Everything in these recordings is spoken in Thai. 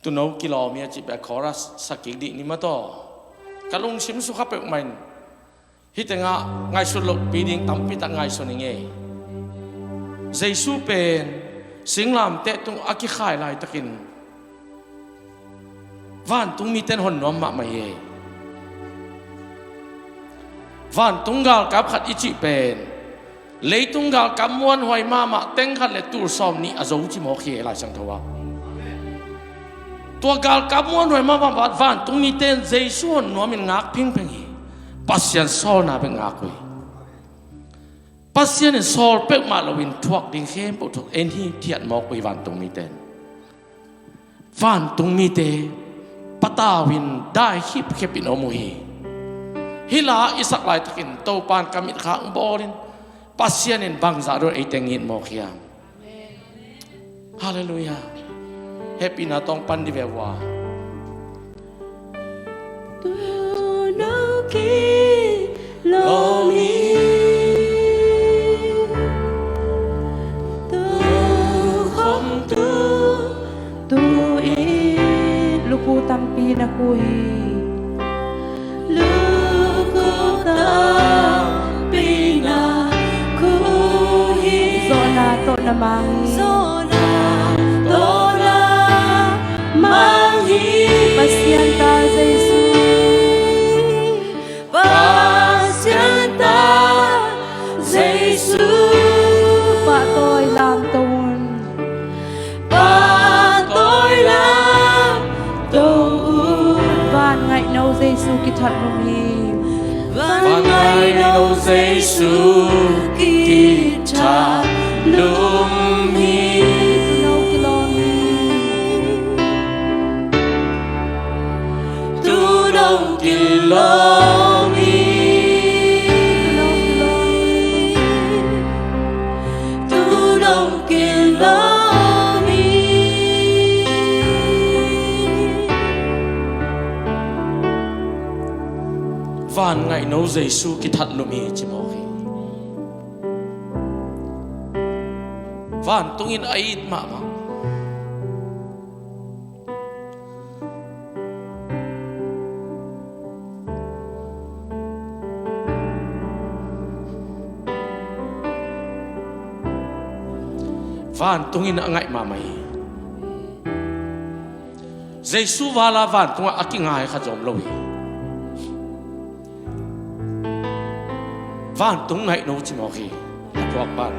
ตุนเอากิโลเมียจิแบบขอรัสสักกิดีนี่มาต่อกะลุงชิมสุขเปกมันฮิตงะไงสุดลปีดิ้งตั้มปีตังไงส่วนนี้ใจสู้เป็นสิงลามเตะตุงอากิขายลายตะกินว่านตุงมีเต้นหอนน้อมมาไม่เย่ว่านตุงกาลกับขัดอิจิเป็นเลยตุงกาลกับมวนหอยมาเต็งขัดเลตูร์ซอมนี่อาจจะจิโมเขลายสังทว่าตัวกาลกับมวนหอยมาบาดว่านตุงมีเต้นใจสู้น้อมินงักพิงเพ่งเฮปัสยันโซนาเป็นงักเวปัสยันโซลเป็กมาลวินทวกดิ้งเข้มปุถุเอ็นที่เทียนมอกไปวันตุงมีเต้นวันตุงมีเตปตาวินได้ฮิบเขปินอมุฮีฮิลาอิสักลายตะกินโตปานกามิดข้างบอลินปัสยันบังซาโดไอเตงินมอกยามฮาเลลูยาเฮปินาตองปันดิเววาตุโนกิโลมีตุคมตุอีลูกตัมปีนักคุยลูกตัมปีนักคุยโซนาโตนามังโซนาโตนามังฮีPasyenta Jesus Pasyenta Jesus Patoy lam tawon Patoy lam tawon Van ngay nâu Jesus kithat lumi Van ngay nâu Jesus kithat lumi Kilomi, tulong kilomi. Van ngày nấu Giêsu cái thật lumi chỉ mò khi. Van tungin ait mama. Van tungin ngại mà mày Giêsu vala van tung aking ngai kha jom lowi van tung ngai no chi mo khi tuak ban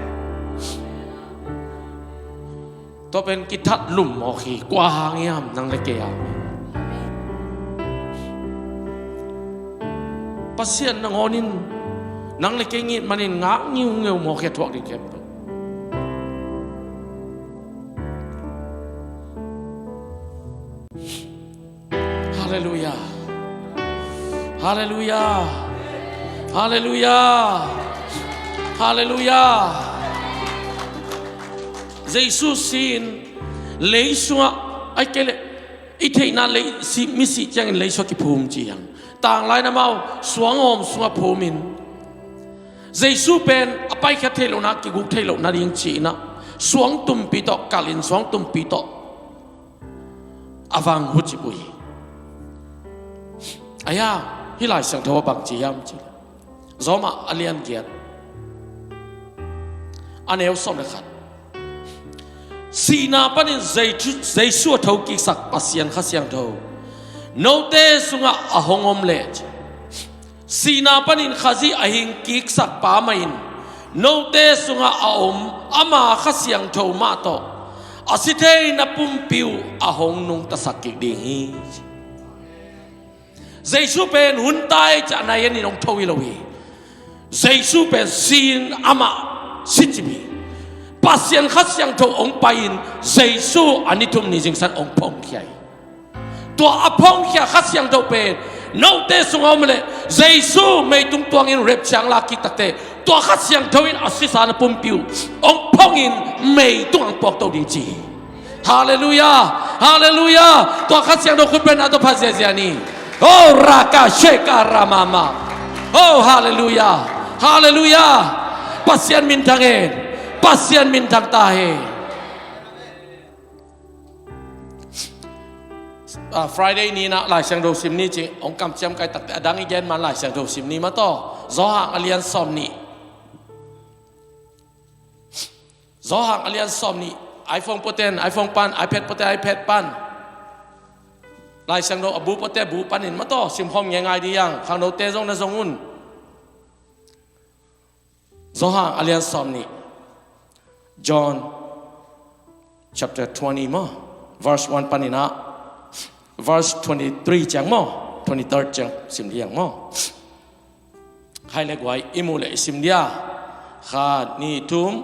to pen ki that lum mo khi kwa hang yam nang le ke yam pasien nang onin nang le ke ngit manin ngak ngiu ngeu mo khe tuak di kem Hallelujah, Hallelujah, Hallelujah, Hallelujah. Giêsu xin lấy xuống ai cái lệ ít thấy na lấy si misi chẳng lấy xuống cái phum chiang tàng lại nam ao xuống ôm xuống phum min Giêsu ben apai khát thấy lâu na cái gục thấy lâu na riêng chỉ na xuống tum pi to kalin xuống tum pi to avang hút chỉ bui Aya, hilai sang thua bằng chỉ ham chỉ. Gió mà alien kiệt, anh em xong được khát. Sina panin dây xua thâu kí sắc pasien khát sang thâu. Nô tê sunga ahong om lệ. Sina panin khazi ahing kí sắc pa main. Nô tê sunga aom ama khát sang thâu ma to. Asitay na pumpiu ahong nung tasak kí dingi. Giêsu pen huntai cha na yan inong thawi lawi Giêsu pen sin ama sitimi pasien khat siang tho ong pain Giêsu anitum ni jingsan ong phong khiai to apong khia khat siang tho pen no te sungom le Giêsu mei tung tuang in rep chang la ki takte to khat siang tho in asisa na pumpiu ong phong in mei tung ang pok to di chi Hallelujah, Hallelujah. To khat siang tho khut pen ato phasiani Oh raka sheka ramama Oh hallelujah Hallelujah Pasien mintangen Pasien mintang tahe Friday นี้นะหลายเสียงดูซิมนี้จริงองค์กำเจียมไก่ตักแต่ดังอีกแกนมาหลายเสียงดูซิมนี้มาต่อจอห่างอเลียนซอมนี่จอห่างอเลียนซอมนี่ iPhone โปรเตน iPhone ปัน iPad โปรเตน iPad ปันหลายเสียงดูบูโปรเตนบูปันนินมาต่อซิมคอมยังไงดียังข้างโน้ตเตจงนะจงอุ่นจอห่างอเลียนซอมนี่ John chapter 20 mo verse 1 ปันนินะ verse 23 chẳng mo 23 chẳng sim liang mo hai le guai imu le sim dia kha ni tum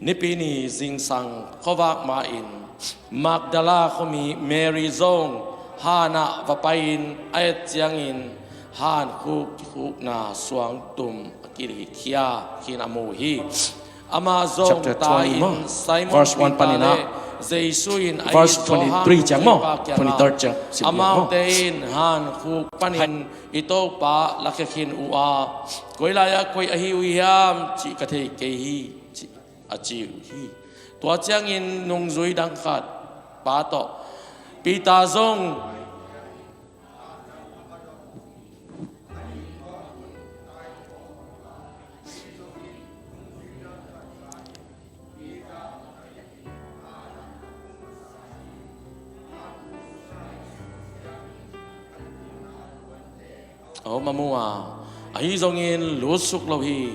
ni pi ni jing sang khowak ma in Magdala khomi Mary zong hana va pain ai chiang in han khu na suang tum akiri khia khin amu hi ama zong ta in Simon verse 1 panina verse 23 chẳng mo 23 chẳng amount in han khu panin ito pa lakhin ua koila ya koi ahi uiam chi ka thei ke hi chi achi hi tua chang in nung zui dang khat pa to pita zong mamua ahi zongin lusuk lohi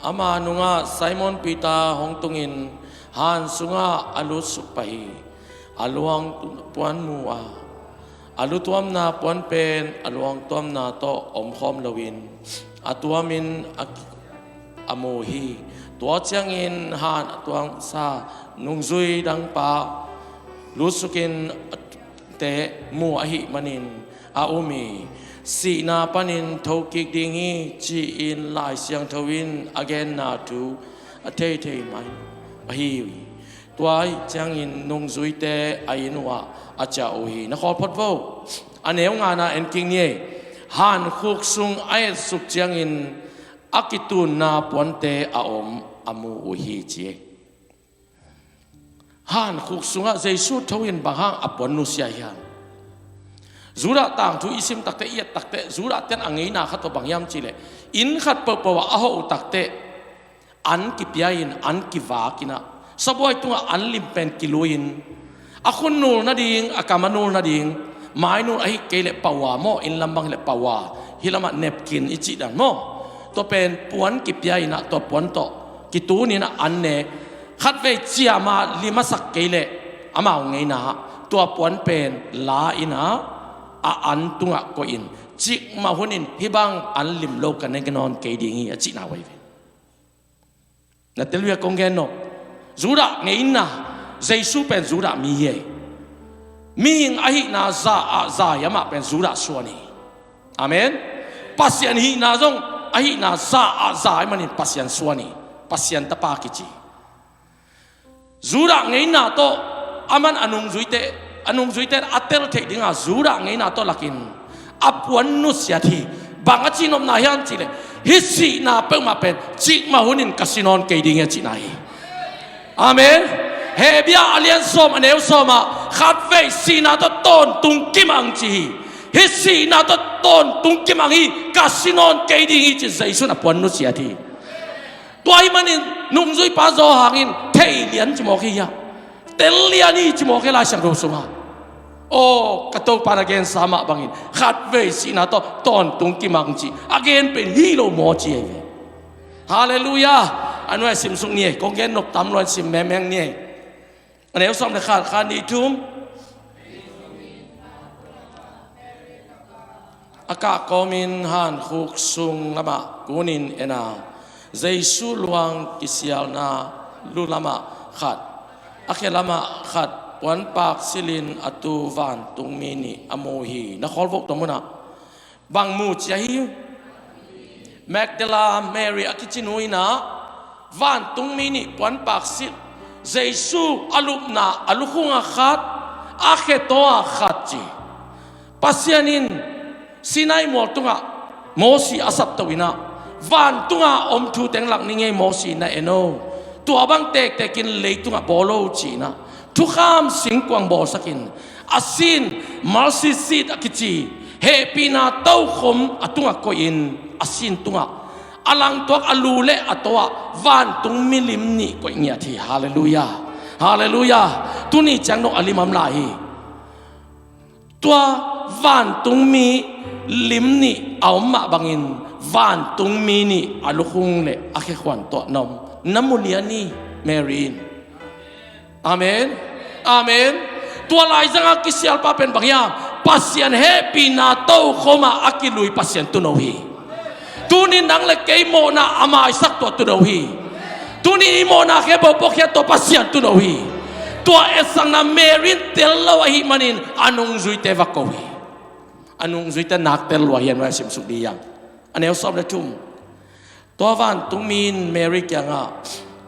ama nunga Simon Pita hong tungin han sunga alusuk pahi aluang puan mua alu tuam na puan pen aluang tuam na to om khom lawin atuamin amohi tua changin han atuang sa nungzui dang pa lusukin te mu ahi manin aumi si na panin thokik dingi chi in lai siang thawin again na tu atei thei mai ahi tuai chang in nung zui te ainwa acha ohi na khol phot vo aneu nga na en king ni han khuk sung ai suk chang in akitun na ponte aom amu ohi chi han khuk sunga jesu thawin bahang apon nu sia hian zura tang thu isim takte iat takte zura ten angai na khat bang yam chile in khat pa pawa aho takte an ki piain an ki wa kina saboi tunga an lim pen kiloin akhun nur na ding akamanur na ding mai nur ahi kele pawa mo in lambang le pawa hilama nepkin ichi dan mo to pen puan ki piain na to puan to ki tu ni na an ne khat ve chia ma lima sak kele ama ngai na to puan pen la ina an tunga ko in chik ma hunin hibang an lim lo kan ken on ke dingi a chi na wai ve na telua kongen no zura ngein na jesu pen zura mi ye ming ahi na za yama pen zura suani amen pasian hi na jong ahi na za manin pasian suani pasian tapa kichi zura ngein na to aman anung zuite atel the dinga zura ngai na to lakin apuan nu sia thi banga chinom na hian chile hisi na pe ma pen chi ma hunin kasinon ke dinga chi nai amen hebia alian som aneu soma khat ve si na to ton tung kimang chi hisi na to ton tung kimang hi kasinon ke dingi chi jaisu na puan nu sia thi toy manin nung zui pa zo hangin thei lian chi mo khi ya teliani cimo ke la sang ro suma oh kato para gen sama bangin khat ve sina to ton tung ki mang chi again pen hilo mo chi hallelujah anu sim sung nie kong gen nok tam lon sim memeng nie aneu som le khan ni tum aka komin han khuk sung lama kunin ena jesu luang kisial na lulama khat akhelama khat puan pak silin atu van tung mini amohi na kholvok tomuna bang mu chahi Magdala Mary akichinuina van tung mini puan pak sil jesu alupna alukhunga khat akhetoa khatchi pasianin sinai mol tunga mosi asap tawina van tunga om thu teng lak ninge mosi na eno tua bang tek tekin leitunga bolo china thu kham singkwang bol sakin asin malsisit akici hepina tau khom atunga koin asin tunga alang tuak alule atwa van tung milim ni ko nya thi hallelujah hallelujah tuni chang no alimam lai tua van tung mi lim ni awma bangin van tung mi ni alukhung le akhe khwan to nom namuliani Marine amen amen tua lai zanga kisial pa pen bangya pasien happy na to khoma akilui pasien tunohi tuni nang le kei mo na ama isak to tunohi tuni mo na ke bo pokya to pasien tunohi tua esang na Marine telo hi manin anung zui te vakohi anung zui te nak tel wa hian wa sim su diang anel sob le tum to van tung min Mary kyanga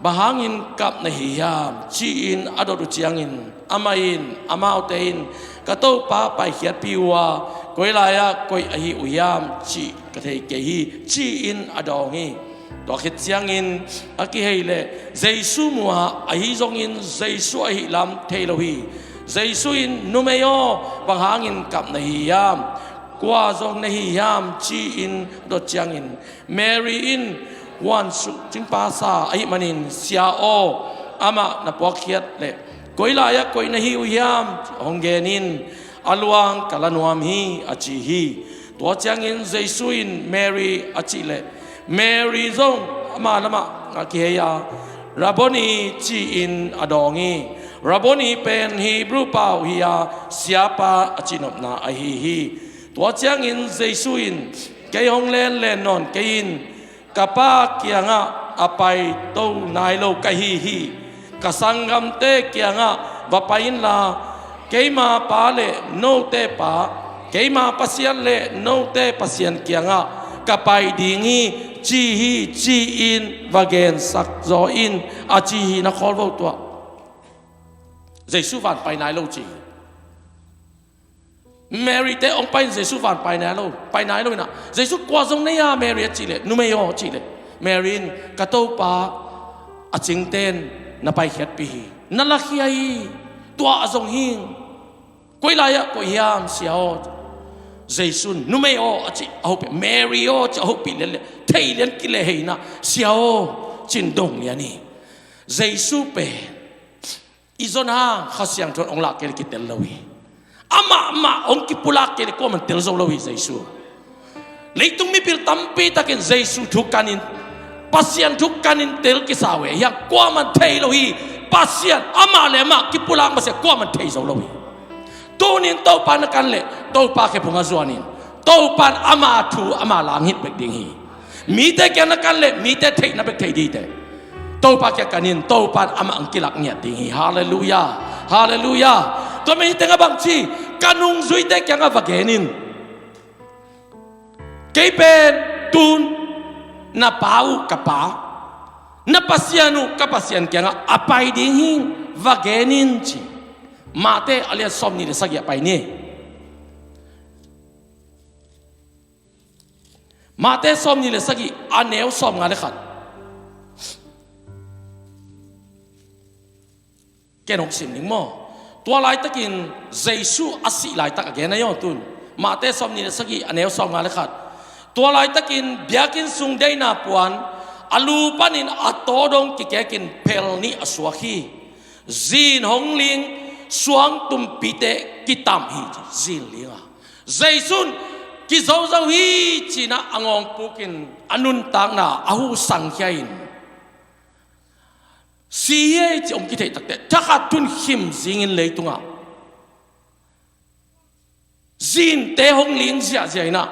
bahangin kap na hiyam chiin adoru chiangin amain amautein kato pa pai hiat piwa koilaya koi ahi uyam chi kathei ke hi chiin adongi to khit chiangin aki heile jaisu muwa ahi zongin jaisu ahi lam theilohi jaisuin numeyo bahangin kap na hiyam kwa zong na hiyam chiin do chiangin Mary in wan su jing pa sa ai manin sia o ama na pokhiat le koilaya koi na hi uyam honggenin aluang kalanuam hi achi hi to changin jaisuin Mary achi le Mary zong ama lama akiya raboni chi in adongi raboni pen Hebrew pa hiya siapa achinop na ahi hi to changin jaisuin kay honglen len non kain kapa kianga apai to nailo kahihi kasangam te kianga bapain la keima pale no te pa keima pasian le no te pasian kianga kapai dingi chi in vagen sak zo in a chi hi na khol vo to Jesu van pai nailo chi Mary te ong pai Jesu van pai nailo na Jesu kwa zong ne ya Mary chi le nu me yo chi le Mary ka to pa a ching ten na pai khet pi na la khiai tua azong hing koilaya ko yam siao Jesu nu me yo chi au pe Mary yo cha ho pi le thei len ki le heina siao chin dong ya ni Jesu pe izona khasyang thon ong la ke ki tel lawi ama ong kipulak ke ko man tel zo lo hi Jesu leitung mi pil tampi takin Jesu thukanin pasien thukanin tel ki sawe ya ko man thei lo hi pasien ama le ma kipulak ma se ko man thei zo lo hi tunin to pan kan le to pa ke phunga zuanin to pan ama thu ama lang hit bek ding hi mi te ke na kan le mi te thei na bek thei di te to pa ke kanin to pan ama ang kilak nya ding hi hallelujah hallelujah to me tenga bang chi kanung zui te kyanga vagenin keipen tun na pau kapa na pasianu kapasian kyanga apai ding hing vagenin chi mate alia somni le sagi apai ni mate somni le sagi aneu som nga le khat kenok sim ning mo tua lai takin Jesu asi lai tak again na yon tun mate som ni sagi aneu som nga le khat tua lai takin biakin sung dei na puan alu panin atodong kikekin pel ni aswahi zin hongling suang tum pite kitam hi zin linga Jesu ki zo zo hi china angong pukin anun tang na ahu sang hiain siye chi om ki thei takte thakha tun him zingin leitunga zin te hong ling sia sia na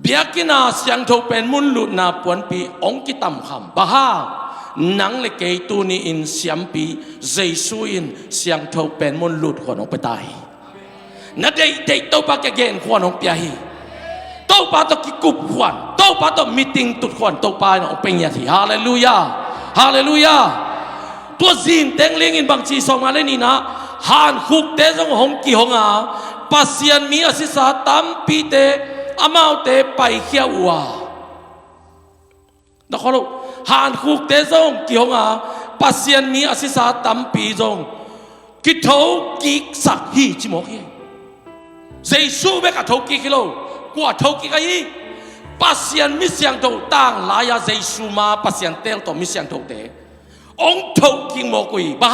biakina siang tho pen mun lut na puan pi ong ki tam kham baha nang le ke tu ni in siam pi Jesu in siang tho pen mun lut khon ong petai na dei dei to pa ke gen khon ong pia hi to pa to ki kup khwan to pa to meeting tut khwan to pa ong penya thi hallelujah hallelujah tua zin teng ling in bang chi song ale ni na han khuk te jong hong ki honga pasian mi asisa tam pi te amau te pai khia wa na kholo han khuk te jong ki honga pasian mi asisa tam pi jong กิโถกิกสักฮีจิโมกีเยซูเบกะโถกิกิโลกว่าโถกิกะฮีปัสยันมิสยังโตต่างลายาเยซูมาปัสยันเตลโตมิสยังโตเตองโถกิโมกุยบ้า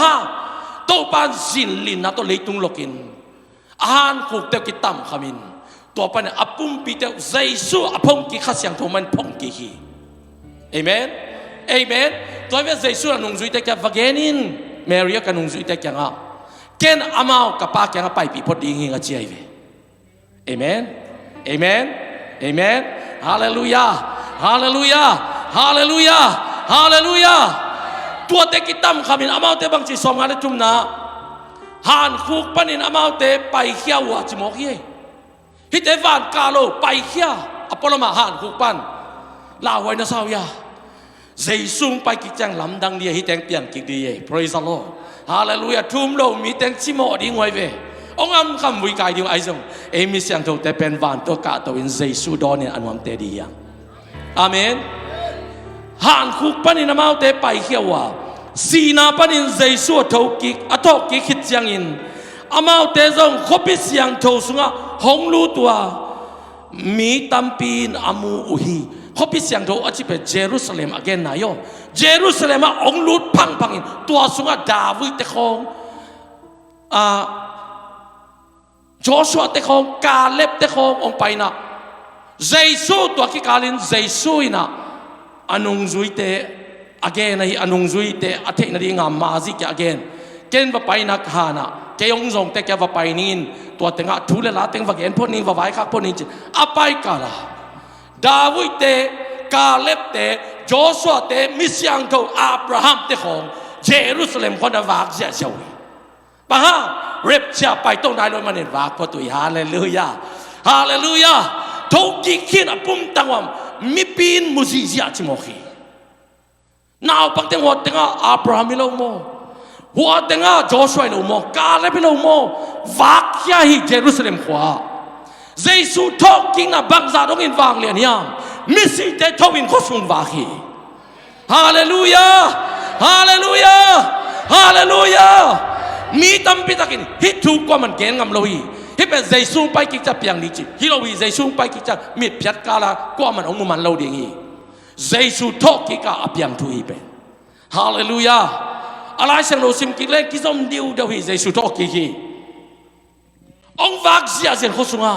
โตปันสินลินนะโตเลยตุงโลกินอาหารคุกเตกิตัมขมินตัวปันอปุ่มปีเตเยซูอพงกิขัสยังโตมันพงกิฮีเอเมนเอเมนตัวเยซูนุ่งจุยเตแกวาเกนินเมรียกันนุ่งจุยเตแกงะเกนอามาวกับปากแกงะไปปีพอดีงิงะเจียเวเอเมนเอเมนเอเมนฮาเลลูยาฮาเลลูยาฮาเลลูยาฮาเลลูยาตัวเตกิตัมขมินอามาวเตบังจิสอมงานจุมนาหานคุกปันินอามาวเตไปเขี้ยวจิโมกี้ฮิตเอวานกาโลไปเขี้ยอปอลมาหานคุกปันลาไว้นะสาวยาเยซูไปกิจังลำดังเดียฮิตแตงเปลี่ยนกิดีpraise the Lord ฮาเลลูยาทุ่มโลมีแตงชิโมดิ้งไว้เวองค์คำวิกายดิ้งไอ้ทรงเอมิเสียงโตแต่เป็นวันตัวกะตัวอินเยซูดอนเนี่ยอันวันเตดียังอาเมนหานคุกปันินอามาวเตไปเขี้ยวว่าสีนาปันินเยซูทอกิกอทอกิคิดจังอินอามาวเตจงขบิเสียงโตสุงะหงลูตัวมีตัมปีนอามูอุฮีขบิเสียงโตอาจิเป็นเยรูซาเล็ม again นายโยเยรูซาเล็มองลูดพังพังอินตัวสุงะดาวิดเตคองโจชัวเตคองกาเล็บเตคององไปนะเยซูตัวกิกาลินเยซูอินะอนุงจุยเต again นะฮีอนุงจุยเตอเทนดีงามมาซิก again เกณฑ์ว่าไปนักหานะเกยองจงเตแกว่าไปนินตัวเต็งะทุเลลาเต็งว่าเกณฑ์พวกนี้ว่าไว้ข้าพวกนี้จิอไปกาละดาวิดเตกาเล็บเตโจชัวเตมิสยังโตอับราฮัมเตของเยรูซาเล็มคนวากเสียเฉยปะฮะเร็บเสียไปต้องได้เลยมันเห็นวากพอตุยฮาเลลูยาฮาเลลูยาทุกที่ขินอปุ่มตังวามมิปีนมุซิซิอาจิโมขีนาวปักเต็งหัวเต็งอับราฮัมมิโลโมหัวเต็งโจชัวโลโมกาเล็บมิโลโมวากยาฮิเยรูซาเล็มขวาเยซูทอกกิงนะบังซาดงอินวางเลียนยังมิสิเตทวินขสุนวาคีฮาเลลูยาฮาเลลูยาฮาเลลูยามีตัมปิตากินฮิตถูกกว่ามันเกณฑ์งำโลฮีฮิเป็นเยซูไปกิจเปียงนิจิฮิโลฮีเยซูไปกิจมิดพิจกาลากว่ามันองมุมันโลดีงี้เยซูทอกกิกาอเปียงทุยเป็นฮาเลลูยาอะไรเสียงโลซิมกิเลกิจอมดิวเดวิเยซูทอกกิองวากเสียเสียงขสุงะ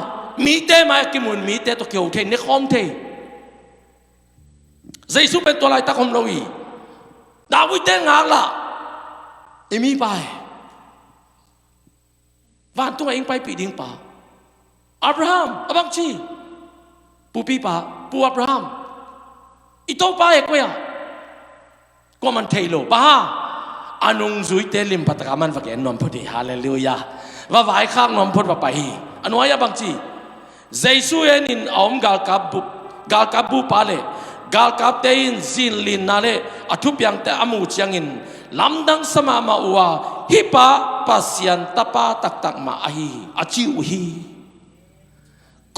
มีเตมากิมุนมีเตตัวเกี่ยวเทนในคอมเทเยซูเป็นตัวลายตาคอมโลฮีดาวิดเตงากละเอมีไปวันตัวเองไปปีดิ้งป่าอับราฮัมอับชีปูปีป่าปูอับราฮัมอีโตป่าเอกวยก็มันเทโลป่าอนุงจุยเตลิมปัตกามันฟักเอ็นนอมพอดีฮาเลลูยาว่าไว้ข้างนอมพอดว่าไปอนุญาบังจีเยซูเอ็นินอมกาลกับบูปาเลกาลกับเตอินซินลินนาเลอทุบยังแต่อามูจังอินลำดังสมามาอัวฮิปะปัสยันตะปาตักตักมาอาฮีอาจิวฮี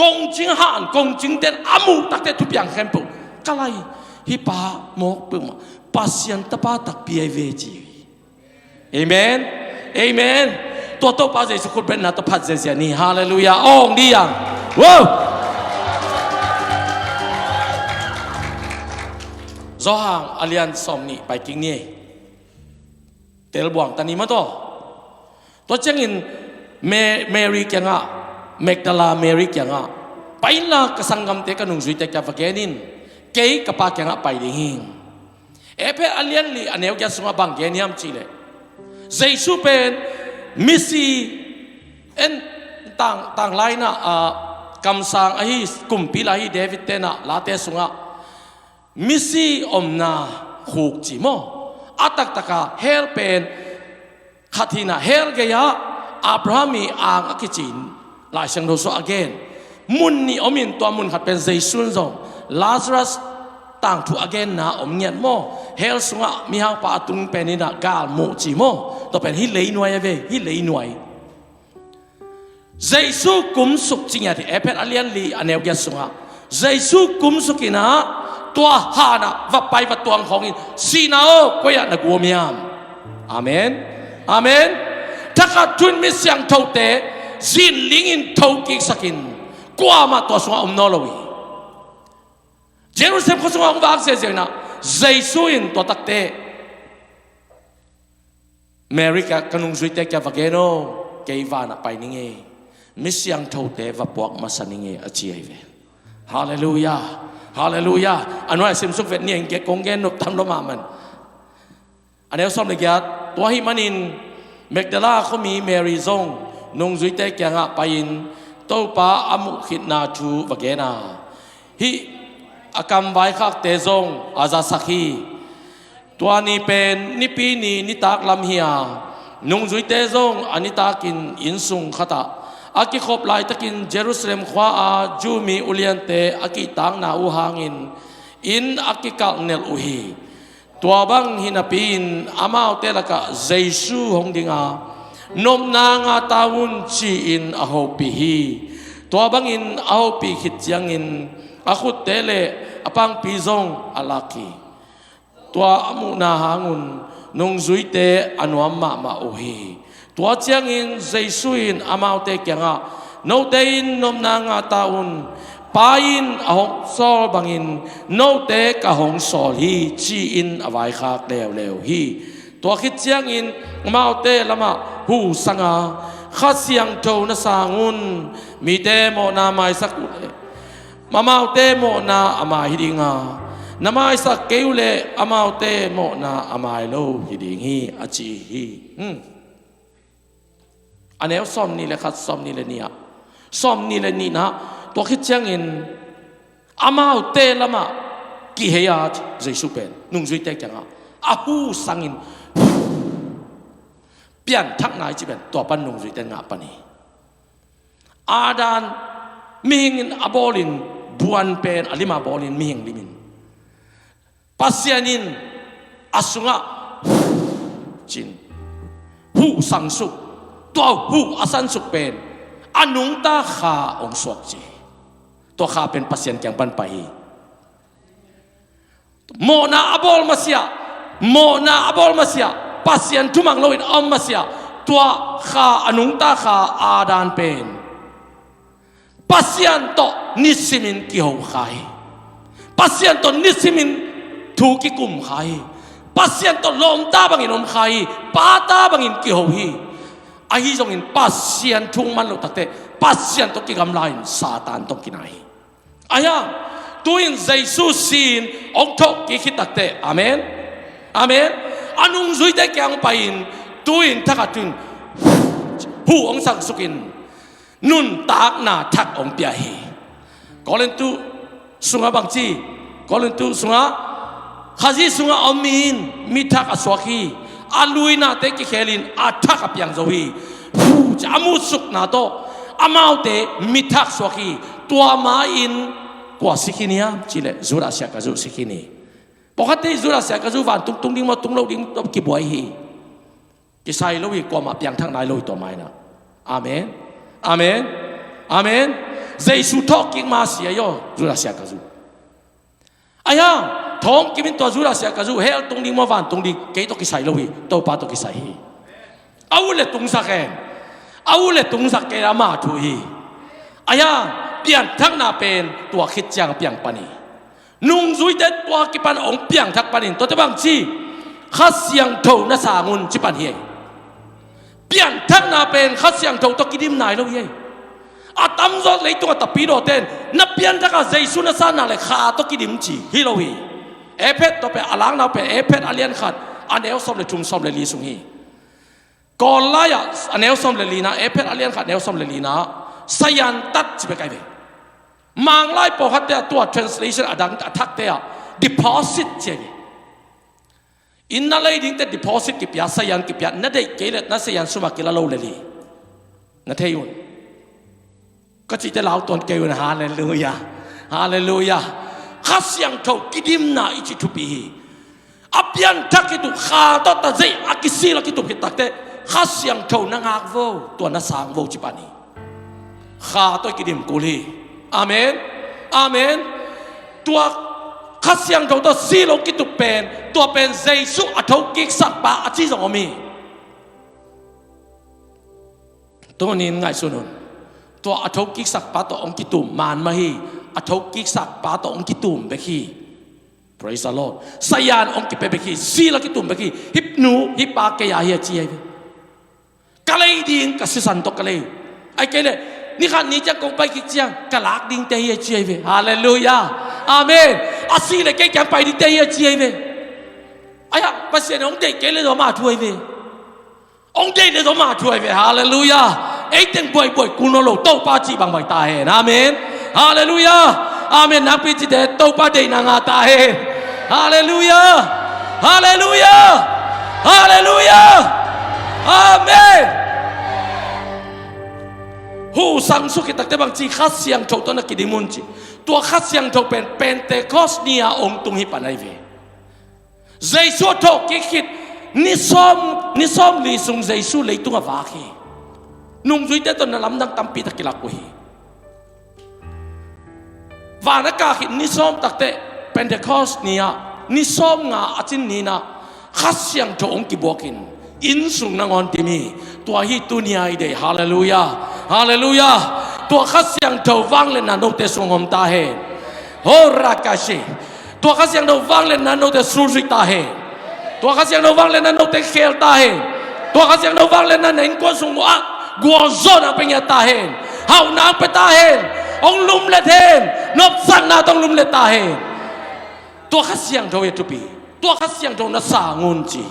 กงจิงหานกงจิงเดนอามูตักเตทุบยังเข้มปุ่กะไลฮิปะโมกปุ่มปัสยันตะปาตักปีไอเวจีเอเมนเอเมนตัวโตปัสเยสุขุดเป็นนาตพัดเจนี่ฮาเลลูยาองดียังว้าวจอหางอเลียนสอมนี่ไปกิงนี่เตลบวงตานีมาตัวเจ้าอินเมรีเกียงะเมกดาลาเมรีเกียงะไปละกสังกรรมเตกันนุ่งสุยเตกับเกนินเกยกับปากเกียงะไปดิหิงเอเพอเลียนลีอันเอวแกสุงบังเกนิยมจีเลเยซูเป็นมิสีเอ็นต่างไลน์นะคำสั่งไอ้กุมพิลาฮีเดวิดเตนะลาเตสุงะมิสีอมนาขุกจิโมอัตตะกาเฮลเป็นขัดหินะเฮลเกียอับราฮัมมีอ่างอคิจินหลายเชิงโดโซอเกนมุนนี่อมินตัวมุนขัดเป็นเจสุนซงลาซารัสต่างถูกอเกนนะอมเงียดโมเฮลสุงะมีหางปาตุงเป็นนี่นะกาลโมจิโมตัวเป็นฮิเลย์หน่วยเวฮิเลย์หน่วยเจสุกุมสุกจริงอย่างที่เอเพนอเลียนลีอันเอวเกสุงะเจสุกุมสุกินะตัวหานะว่าไปว่าตัวของอินสีนาโอก็อยากนักวัวมียามอาเมนอาเมนท ถ้าขาดทุนมิเสียงเท่าเตะสินลิงอินเท่ากิกสกินกว่ามาตัวสงอมนอลวีเยรูซาเล็มเขาสงอมวางเสียเสียนะเจสุอินตัวตักเตะเมริกาขนุนสุยเตะแกวาเกโนเกย์วานะไปนิเงมิเสียงเท่าเตะว่าปวกมาสันนิเงอจีไอเวฮาเลลูยาฮาเลลูยาอันว่าสิมสุกเวทเนี่ยเกกงเกนุบทำลมามันอันนี้ซ้อมเลยแกตัวฮิมันินเมกดาลาเขามีเมรีซงนงจุยเตแกงะไปอินโตป้าอามุขิดนาจูวะเกนาฮิอากรรมไว้ขักเตซงอาซาสักีตัวนี้เป็นนิปีนีนิตากลำเฮียนงจุยเตซงอันนิตากินอินซุงขตาอากิขบลายตะกินเยรูซาเล็มขวาอาจูมีอุเลียนเตอากิตังนาอูหางินอินอากิกัลเนลอุฮีตัวบังหินาปีนอามาเอาเตละกะเจซูหงดิงานมนางาตาวุนชีอินอาโฮปีฮีตัวบังอินอาโฮปีขิดยังอินอาขุดเตเลอาปังปีซงอาลากีตัวอามุนาหางุนนงจุยเตอนุอามาโอฮีตัวเจียงอินเจซูอินอามาเอาเตเกียงะโนเตอินนมนางาตาวุนปายินอาหงซอลบังอินโนเตกะหงซอลฮีจีอินอวัยคากเลวฮีตัวคิดเจียงอินมาเอาเตละมาหูสังอาข้าเสียงโจนสาnguนมีเตโมนาไมสักุเลมาเอาเตโมนาอามาฮิดิงานาไมสักเกวเลอามาเอาเตโมนาอามาโลฮิดิงฮีอาจีฮีอันนี้ซ้อมนี่แหละครับซ้อมนี่แหละเนี่ยซ้อมนี่แหละนี่นะตัวคิดเชียงอินอามาเอาเตละมากิเฮียเจสุเป็นนุ่งจุยเตจังอาหูสังอินเปลี่ยนทักนายจีเป็นตัวปันนุ่งจุยเตงาปันนี้อาดานมิหิงอาบอลินบวนเป็นอลิมาบอลินมิหิงลิมินปัสยานินอาสุงะจินหูสังสุตัวหูอาสันสุเป็นอนุงตาขาองสวกจีตัวข้าเป็นปัสยันแกงปันไปโมนาอบอลมาเสียโมนาอบอลมาเสียปัสยันทุมังโลอินอมมาเสียตัวข้าอนุงตาขาอาดานเป็นปัสยันโตนิสิมินกิโฮไขปัสยันโตนิสิมินถูกิกุมไขปัสยันโตลมตาบังอินอมไขปาตาบังอินกิโฮฮีอาฮิจงอินปัสยันทุ่งมันลุตักเตปัสยันโตกิกำลายซาตานโตกินายอายะตัวอินเจสุสินองทกกิคิตักเตอาเมนอาเมนอนุงจุยเตแกงไปอินตัวอินทักตุนหูองสังสุกินนุนตากนาทักองเปียฮีก็เลนตุสุงาบังจีก็เลนตุสุงาข้าจีสุงาอมินมิทักอสวากีอาลุยนาเตกิเคลินอาทักอเปียงโจฮีจามุสุกนาโตอามาเอาเตมิทักสวากีตัวมาอินกว่าสิกินียจิเลจุราเสียกจูสิกินีปกติจุราเสียกจูวันตุงดิ้งมาตุงเราดิ้งตบกิบวยฮีกิไซโลวีกว่ามาเปียงทั้งนายโลวีตัวไม้นะอาเมนอาเมนอาเมนเจสุทอกกิงมาเสียโยจุราเสียกจูอายะท้องกิมินตัวจุราเสียกจูเฮลตุงดิ้งมาวันตุงดิ้งเกยตกิไซโลวีตัวปาตกิไซฮีเอาเลตุงสักแกเอาเลตุงสักแกรามาทุฮีอายะเปลี่ยนทักนาเป็นตัวคิดจังเปลี่ยนปานีนุ่งจุยเด็ดตัวกิปันองเปลี่ยนทักปานินตัวจะบังชีข้าเสียงโถน่าสาnguนจิปันเฮเปลี่ยนทักนาเป็นข้าเสียงโถตัวกิดิมนายแล้วเฮอาตั้มจอดเลยตัวตับปีโดเต้นนับเปลี่ยนทักเจสุน่าสานาเลยขาตัวกิดิมจีฮิโลฮีเอเพตตัวเป็นอลังนาเป็นเอเพตอาเลียนขัดอันเอลซอมเลยจุ่มซอมเลยลีสุงฮีก่อนไล่อันเอลซอมเลยลีนะเอเพตอาเลียนขัดเอลซอมเลยลีนะสยันตัดจิไปไกลไปมังไล่ปอคัดเตะตัว translation อดังทักเตะ deposit เจวิอินนั่นเลยดิ้งเตะ deposit กิบยาสยันกิบยานั่นได้เกล็ดนั่นสยันสุมากิลาโลเลลีนั่นเทยุนก็จิตจะเล่าตอนเกยุนฮาเลลูยาฮาเลลูยาข้าเสียงเขากิดิมนาอิจิทุปีอับยันทักกิตุข้าต่อตาเจอากิซีลกิตุกิตักเตะข้าเสียงเขานางากโวตัวน่าสางโวจิปานีข้าตัวกิดิมกุลีอาเมนอาเมนตัวข้าเสียงตัวซีโลกิตุเป็นตัวเป็นเจสุอัฐกิกสักปะอาจิจงอมี ตัวนี้ง่ายสุดตัวอัฐกิสักปาตัวองกิตุมมานมาฮีอัฐกิสักปาตัวองกิตุมเบคี praise the Lord สยานองกิเปเบคีซีลกิตุมเบคีฮิปนูฮิปาเกียเฮียจีไอเบกะเลยดิ้งกัสสันตกกะเลยไอ้เกเลยนี่ขันนี้จะกงไปกิจยังกะลักดิ้งเตเฮียจีไอเบฮาเลลูยาอาเมนอาซีเลยเกยังไปดิ้งเตเฮียจีไอเบไอ้ยะภาษาองเด็กเกเลยตัวมาช่วยเบองเด็กเลยตัวมาช่วยเบฮาเลลูยาไอ้เต็งป่วยกุนโลโตปาจีบังใบตาเฮอาเมนฮาเลลูยาอาเมนนักพิจิตรโตปาเดนางาตาเฮฮาเลลูยาฮาเลลูยาฮาเลลูยาอาเมนหูสังสุกิตักเตบังจีขัดเสียงโชตัวนักกิดิมุนจีตัวขัดเสียงโชเป็นเปนเตคอสเนียองตุงฮิปานายเวเจสุโตกิคิดนิสอมลิซุงเจสุเลยตุงอวาคีนุ่งจุยเตตนลำดังตัมปีตะกิลักกุฮีวานักกาคิดนิสอมตักเตเปนเตคอสเนียนิสอมงาอาจินนีนะขัดเสียงโชองกิบวกินอินสุงนางอนติมีตัวฮิตุนียไอเดฮาเลลูยาฮาเลลูยาตัวขัดเสียงโชวังเลนันโนเตสุงอมตาเฮโฮรักาชีตัวขัดเสียงโชวังเลนันโนเตสูริตาเฮตัวขัดเสียงโชวังเลนันโนเตเคลตาเฮตัวขัดเสียงโชวังเลนันเองกวนสุงวะกวนโซนเป็นยาตาเฮเฮานางเปตาเฮองลุมเลเทนนบสันนาต้องลุมเลตาเฮตัวขัดเสียงโชเวทุปีตัวขัดเสียงโชนัสสางุนจี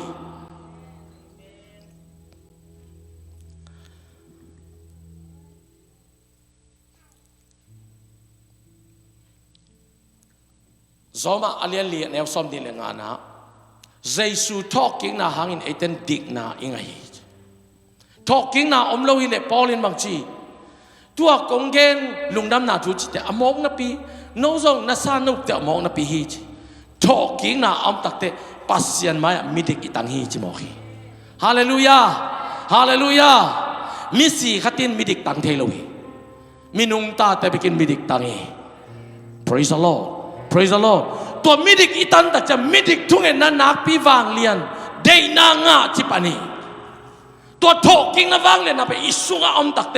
Zoma alian liat neo som di lengana Jesu talking na hangin eten dik na ingai talking na omlo hi le Paulin bangchi tua konggen lungdam na thu chi te among na pi no zong na sa no te among na pi hi talking na am takte pasien mai midik itang hi chi mo hi hallelujah hallelujah misi khatin midik tang thelo hi minung ta te bikin midik tang hi praise the Lord Praise the Lord ตัวมิดิกอีตันแต่จะมิดิกทุ่งเอ็นนันนักปีวางเลียนเดนางาจิปานีตัวโถกิงนะวางเลียนนะไปอิสุงอาอมตักเต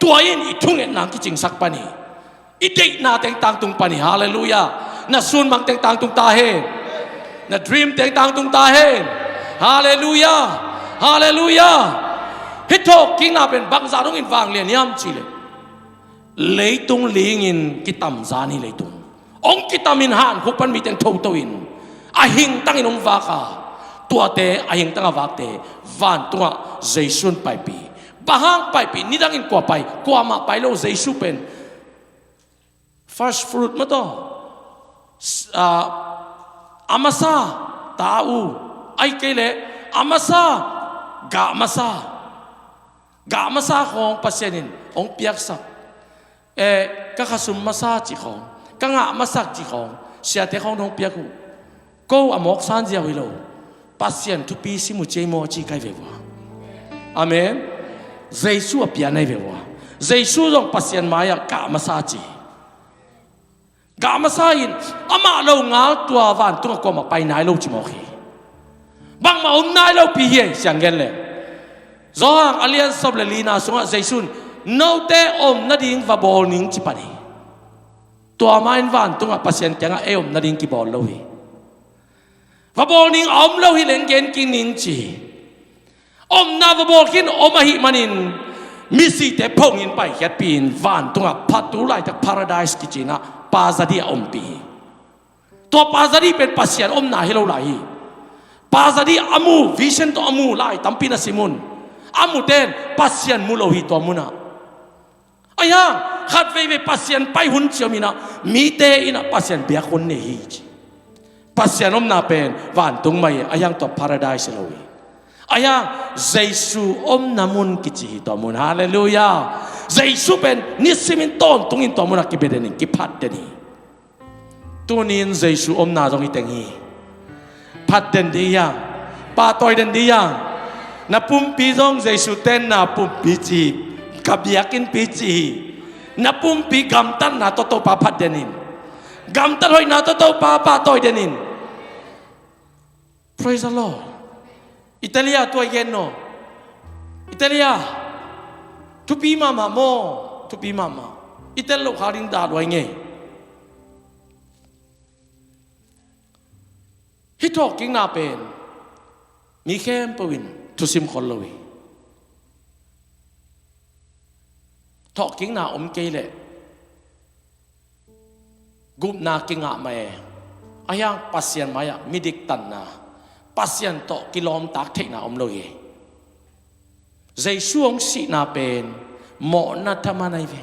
ตัวยินอีทุ่งเอ็นนังกิจิงสักปานีอีเดนาเต็งตังตุงปานีฮาเลลูยานะซุนบังเต็งตังตุงตาเฮนะดรีมเต็งตังตุงตาเฮฮาเลลูยาฮาเลลูยาฮิตโถกิงนะเป็นบังซาตุงอินวางเลียนยามจีเลยเลยตุงลิงอินกิตัมซานีเลยตุงองกิตามินหันคุกปันมีแต่งทวินอาหิงตั้งอินองวากาตัวเตอาหิงตั้งวากเตวันตัวเจสุนไปปีบางไปปีนี่ตั้งอินกว่าไปกว่ามาไปแล้วเจสุเป็น first fruit มาต่ออามาซาตาอูไอเกเลอามาซากามาซาของปัสยานินองเปียกสักก็ขสุมมาซาจิของกังอามาสักจีของเสียเทของน้องเปียกูก็อมอกสันเจียวฮิโลปัสยันทุปีสิมุเจโมจีไกเววะอาเมนเจสุอปียนไอเววะเจสุจงปัสยันมายังกามาซาจีกามาซาอินอามาโลงาตัววันตัวก็มาไปไหนโลจิโมฮีบางมาอมไหนโลปีเฮเสียงเงินเลยจางอเลียนสับเลลีนาสงฆ์เจสุนโนเตอมนาดิงวาบอลนิงจิปานีตัวมาอินวันตัวปัสยันแกงเออมนาดิงกีบอลโลฮีวาบอลนิงอมโลฮีเลงเกนกินนิงจีอมนาวาบอลกินอมหิมันินมิสิเตพงอินไปเฮ็ดปีนวันตัวพัตุไลจากพาราไดส์กิจินะปาซาดีอมปีตัวปาซาดีเป็นปัสยันอมนาเฮโลไลปาซาดีอามูวิเชนตัวอามูไลตัมปีนาซิมุนอามูเตนปัสยันมูโลฮีตัวมุนะไอ้ยังขัดเวปัสยันไปหุ่นเชียวมีนะมีเตอินะปัสยันเบียคนเนี่ยฮีจีปัสยันอมนาเป็นวันตรงไม่ไอ้ยังตัวพาราไดส์โลฮีไอ้ยังเจสุอมนามุนกิจิตัวมุนฮาเลลูยาเจสุเป็นนิสิมินต้นตรงอินตัวมุนกิเบเดนิกิพัดเดนีตัวนี้เจสุอมนาตรงอินเตงีพัดเดนดียังปาตอยเดนดียังนับปุ่มปีจงเจสุเต้นนับปุ่มปีจีกับยากินปีจีนับปุ่มปีกำตันนาโตโตปาพัดเดนินกำตันหอยนาโตโตปาปาตอยเดนิน Praise the Lord อิตาลีตัวเย็นโนอิตาลี ทุปีมามาโมทุปีมามาอิเตลลูกหาดินดาดไว้ไงฮิตทอกกิ้งนาเป็นมีแค่ปวินทุสิมคนเลยทอกกิ้งนาอมเกยเลยกุมนากิ้งอาไม่อายังปัสยันมายมิดิกตันนาปัสยันโตกิโลมตักเทนาอมเลยใจช่วงสีนาเป็นหมอนาทำอะไรเว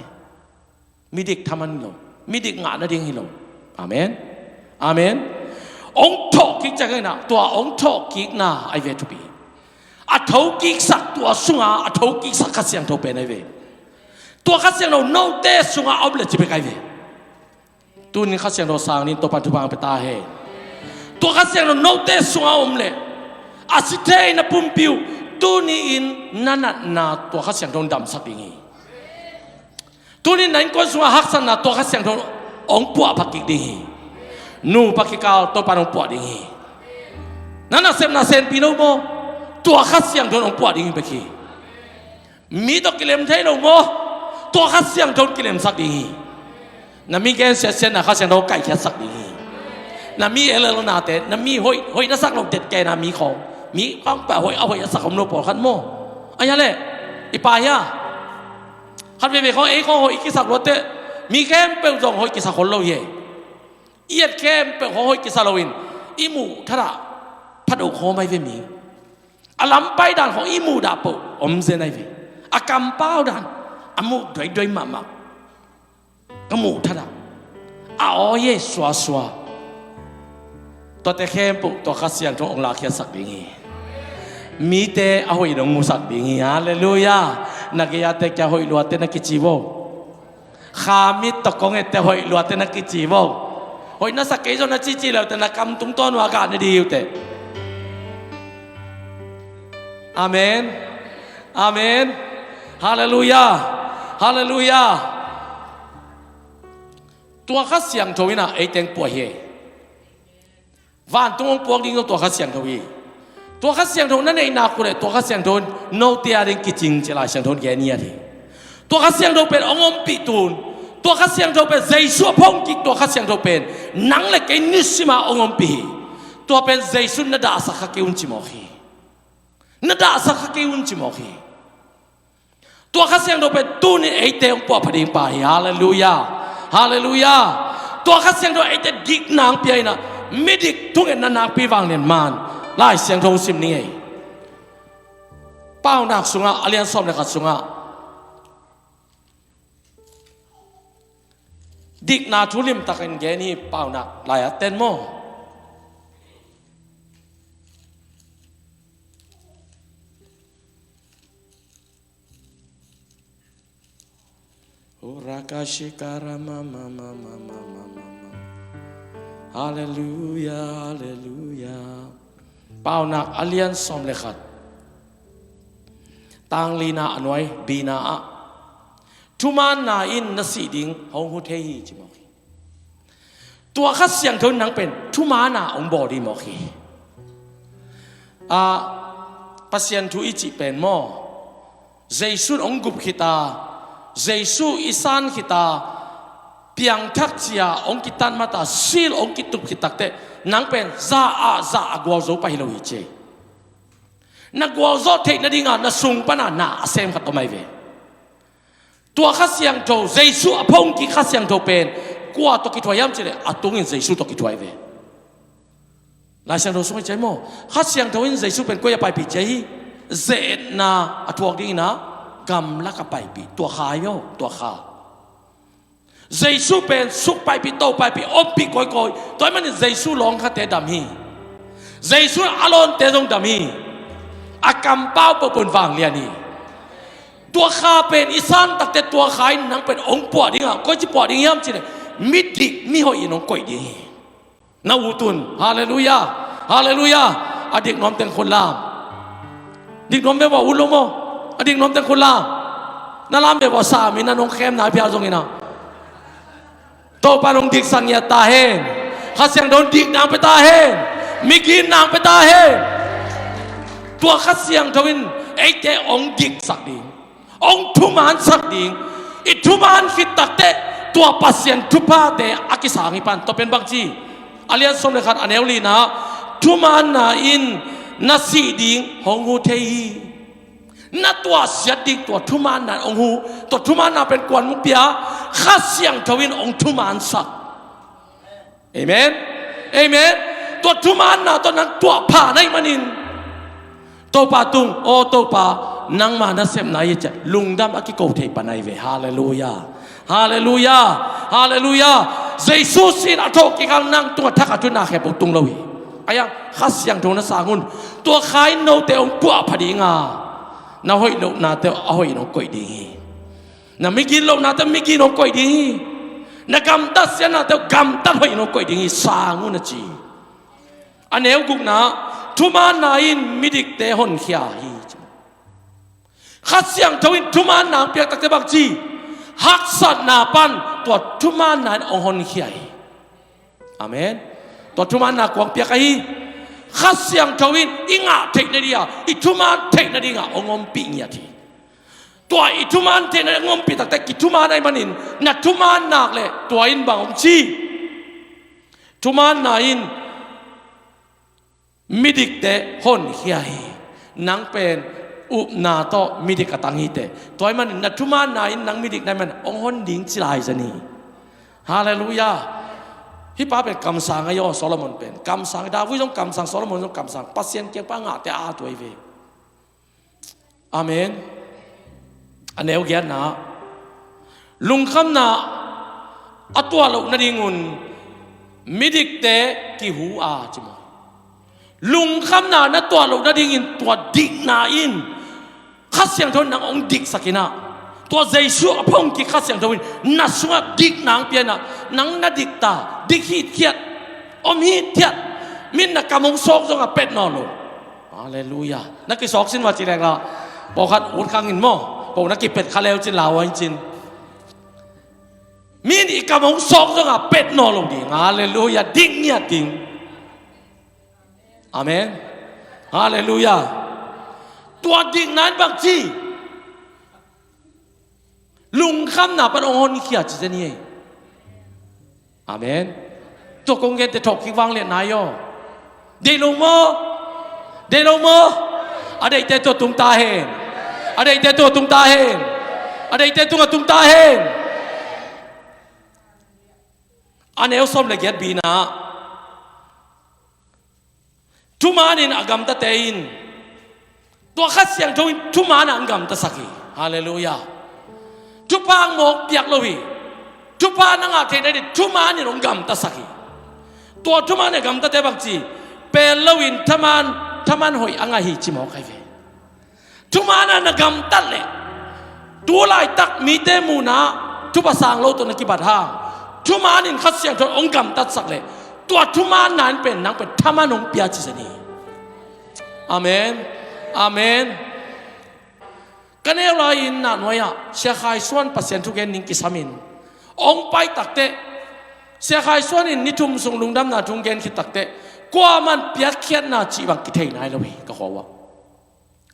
มิดิกทำมันโลมิดิกงานนั่นเองฮิโลอาเมนอาเมนองทอกกิกจะไงนะตัวองทอกกิกนาไอเวทุบีอัฐวกิกสักตัวสุงาอัฐวกิกสักขัดเสียงทุเป็นไอเวตัวขัดเสียงเราโน้ตเตสุงาเอาเลยจะไปไงเวตัวนี้ขัดเสียงเราสร้างนี่ตัวปัจจุบันไปตาเฮตัวขัดเสียงเราโน้ตเตสุงาอมเลยอาศิเทนปุ่มปิวตัวนี้อินนั่นน่ะตัวขัดเสียงเราดำสักดีงี้ตัวนี้นั่นก็สุงาหักสันน่ะตัวขัดเสียงเราองปัวพักกิกดีนูพักกิกเอาตัวปานองปัวดีงี้นั่นน่ะเซมน่ะเซนปีโนโมตัวขัดเสียงเราองปัวดีงี้ไปขี้มีตัวกิเลมเทโนโมตัวขัดเสียงเรากิเลมสักดีงี้น้ำมีแกนเสียเส้นนะขัดเสียงเราไก่แค่สักดีงี้น้ำมีเอเลโลนาเตน้ำมีหอยน่าสักเราเด็ดแกน้ำมีของมีความแปลหอยเอาหอยสักของเราปอดขันโมอะไรเลยอีปายาขันไปเขาเขาหอยกิสักรถเตมีแค่เป็นจงหอยกิสักคนเราเย่เอียดแค่เป็นหอยกิสักเราอินอีหมูท่าพัดอกเขาไม่เป็นมีอลัมไปด่านของอีหมูดาบอมเซนไอเวอากำเป้าด่านอามูด้วยมามาก็หมูท่าอ๋อเย่สวสวตัวแต่แค่ปุ๊ตัวขัดเสียงขององค์ลาเขียสักดีงี้มีแต่เอาหอยลงงูสักดีงี้ฮาเลลูยานักยาเตแกหอยลวดเตนักกิจิโวขามิตตะกงเอเตหอยลวดเตนักกิจิโวหอยน่าสักเกจน่าจิจิแล้วแต่นักกำตุ้งต้นวากาศดีอยู่เตอาเมนอาเมนฮาเลลูยาฮาเลลูยาตัวขัดเสียงทวีน่ะไอเต็งปวดเฮวันตัวปวดดิ้งตัวขัดเสียงทวีตัวขัดเสียงทวีนั่นเองนักกูเลยตัวขัดเสียงทวีโนเตียริงกิจิงเจลาเสียงทวีแกนี่ทีตัวขัดเสียงทวีเป็นองค์ปิตูนตัวขัดเสียงทวีเป็นใจชั่วพงกิตัวขัดเสียงทวีเป็นนังเล็กนิสิมาองค์ปีตัวเป็นใจชั่วนัดาสักกิอุนจิโมฮีนัดาสักกิอุนจิโมฮีตัวขัดเสียงทวีเป็นตัวนี้ไอเต็งปวดพอดีไปฮาเลลูยาฮาเลลูยาตัวขัดเสียงตัวไอ้เด็กดิกนางเปียนะไม่ดิกทุกเอ็นนางปีวางเนียนมันไล่เสียงทงซิมนี่ไงเป้าหนักสุงะอเลียนซ้อมเลยขัดสุงะดิกนาทุลิมตะกันแกนี่เป้าหนักหลายเต้นโมโอรากาชิการามาฮาเลลูยาฮาเลลูยาเป้าหนักอเลียนสอมเลขัดตังลีนาอนวยบีนาทุมานนาอินนสีดิงฮงฮุเทฮีจิมอคีตัวขัดเสียงทนนังเป็นทุมานาองบอดีมอคีปัสยันทุอิจิเป็นมอเจสุนองกุบขิตาเจสุอิสานขิตาเพียงทักเสียองกิตันมาตาซิลองกิตุกิตักเตนังเป็นซากัวโซไปฮิโลฮิเจนักกัวโซเทนดิ่งานัสุงปนานาเซมขัดตัวไม่เวตัวข้าเสียงโตเจสุอพงกิข้าเสียงโตเป็นกัวตกิทวายามเจเลอตุงินเจสุตกิทวายเวลายเสียงโตสมัยใจโมข้าเสียงโตอินเจสุเป็นกัวยาไปปีเจเจนาอทวกดิ่งนะกำลักไปปีตัวขายโยตัวขาเจสุเป็นสุกไปปีโตไปปีอมปีก่อยตัวมันเจสุลองข้าเตดำฮีเจสุอารอนเตจงดำฮีอากำเป้าปนฟังเรียนี่ตัวขาเป็นอิสานตักแต่ตัวขายนังเป็นองค์ปวดดิ่งอ่ะก็จะปวดดิ่งยามจีเลยมิดิมิหอยน้องก่อยดิ่งนาวูตุนฮาเลลูยาฮาเลลูยาอดีตน้อมเป็นคนลามดิกน้อมเป็นว่าอุลโมอดีตน้อมเป็นคนลามนั่นลามเป็นว่าสามีนั่นน้องเข้มนายพิอาจงอินะโตปานองดิกสังยาตาเฮนข้าเสียงโดนดิกนางไปตาเฮนมิกินนางไปตาเฮนตัวข้าเสียงทวินไอ้เจ้องดิกสักดี องทุมานสักดิ่งอิทุมานคิดตักเตตัวปัสเซียนทุพาเตอากิสางิปันตัวเป็นบางจีอาเลียนสมเลขันอันเอลลีนะทุมานนาอินนาสีดิ่งหงหูเทยีนัดตัวเสียดิ่งตัวทุมานนาองหูตัวทุมานนาเป็นกวนมุกเปียข้าเสียงทวินองทุมานสักเอเมนเอเมนตัวทุมานนาตัวนั้นตัวผ่าในมันินตัวปาตุงโอตัวปานังมานาเซมนายจะลุงดำอากิโกเทปนายเวฮาเลลูยาฮาเลลูยาฮาเลลูยาเยซูสินอัตโตกิกังนังตัวทักจุนาเขปตุงลวีอายังข้าเสียงทงนัสากุนตัวขายโนเตองกัวพดีงานาหอยโลนาเตอหอยนกอยดีนามิกินโลนาเตมิกินกอยดีนากำตัดเสียนาเตกำตัดหอยนกอยดีสาnguนจีอันเอวกุกนาทุมานาอินมิดิกเตหอนเขียฮีข้าเสียงทวินทุมานาเปียกตักเตบักจีฮักสัตนาปันตัวทุมานาองหอนเขียอาเมนตัวทุมานากวางเปียกไอ้ข้าเสียงทวินอิงะเทคนาดีอ่ะอิทุมานเทคนาดีอ่ะองอมปีเงียทีตัวอิทุมานเทคนาดีองอมปีตักแต่กิทุมานในมันอินนัดทุมานนักเลยตัวอินบางองชีทุมานนาอินมิดิกเตหอนเขียนังเป็นอุปนาโตมิดิกตังฮิเตตัวมันนัดทุมานนาอินนังมิดิกในมันองหอนดิ่งจิลายจะนี่ฮาเลลูยาฮิป้าเป็นคำสั่งอายุโซโลมอนเป็นคำสั่งดาวิดต้องคำสั่งโซโลมอนต้องคำสั่งปัสเซียนเกี่ยวกับงาแต่อาตัวเองอาเมนอันเดียวกันนะลุงคำนะอัตัวเราหน้าดิ่งุนมิดิกเตกิหูอาจิมลุงคำนะนัตัวเราหน้าดิ่งตัวดิกนาอินข้าเสียงทนนางองดิกสักินะตัวเยซูอพงกิข้าเสียงทวินนัสวดิกนางเปียนะนางนัดิกตาดิกฮีเทียดอมฮีเทียดมินนักกำมงโซกจงกับเป็ดนอโลฮาเลลูยานักกิสอกสินว่าจีแรงละบอกขัดอุดขังอินโมบอกนักกิเป็ดคาเลวจินลาวจินมินอีกกำมงโซกจงกับเป็ดนอโลดิฮาเลลูยาดิ่งเนี่ยดิ่งอาเมนฮาเลลูยาตัวดิ่งนั้นบางทีลุงคำนับเป็นองค์นี้ขี้อาจจะนี่อาเมนตัวกงเงินแต่ถกขี้วังเลียนนายโยเดลงโมอะไรแต่ตัวตุ้งตาเห็นอะไรแต่ตัวตุ้งตาเห็นอะไรแต่ตัวตุ้งตาเห็นอันนี้เอาสมเลยเกียรติบีนะทุมานินอากาศตะเตยินตัวข้าเสียงทวินทุมานินอากาศตะสักีฮาเลลูยาทุพางหมกเปียกลวีทุพานังอาเทนได้ทุมานี่องกำตะสักตัวทุมานี่กำตะเตบักจีเป็นลวินทมันหอยอ่างหิจิมอกไอเวทุมานังกำตัดเลยตัวลายตักมีเตมูนะทุภาษาโลตัวนักกิบัตฮาทุมานี่ขัดเสียงทนองกำตัดสักเลยตัวทุมานั้นเป็นนังเป็นทมันองเปียจิสนีอาเมนอาเมนกันเอลาอินนันวายเสียหายส่วนเปอร์เซ็นต์ทุกอย่างนิ่งกิสามินองไปตักเตะเสียหายส่วนอินนิทุมส่งลุงดำนาทุงเกนคิดตักเตะกว่ามันเปียกเขียนนาจีบังกิเทนายละวีก็ขอว่า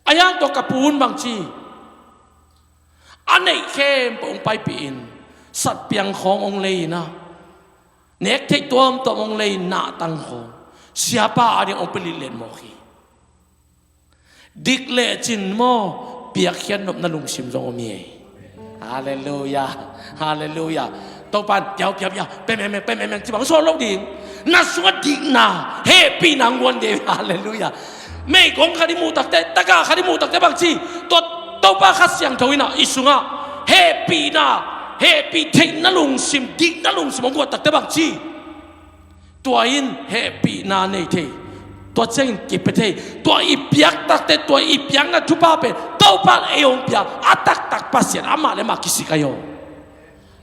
อายังตัวกับปูนบางจีอันไหนเข้มองไปปีนสัตว์เปียงขององเลยนะเน็กเทตัวองเลยนาตังของเสียป้าอันนี้องไปลิเลนโมกีดิกเลจินโมเปียกเขียนนบนลุงชิมจงมีฮาเลลูยาฮาเลลูยาตัวปันเดี๋ยวเป็นแม่ที่บังโซโลดิ่งนัสวัสดินาเฮปีนางวันเดียวฮาเลลูยาไม่กงคดีมูตักเตตะกาคดีมูตักเตบางทีตัวป้าขัดเสียงทวินะอิสุงะเฮปีนาเฮปีเทนลุงชิมดิกนลุงชิมองกวตักเตบางทีตัวอินเฮปีนาเนเทตัวเจ้ากิบไปเทตัวอีเปียกตักเตตัวอีเปียกนั้นทุบป้าเป็นตัวป้าเอวเปียกอัตักปัสเซียนอามาเลมาคิสิกายโย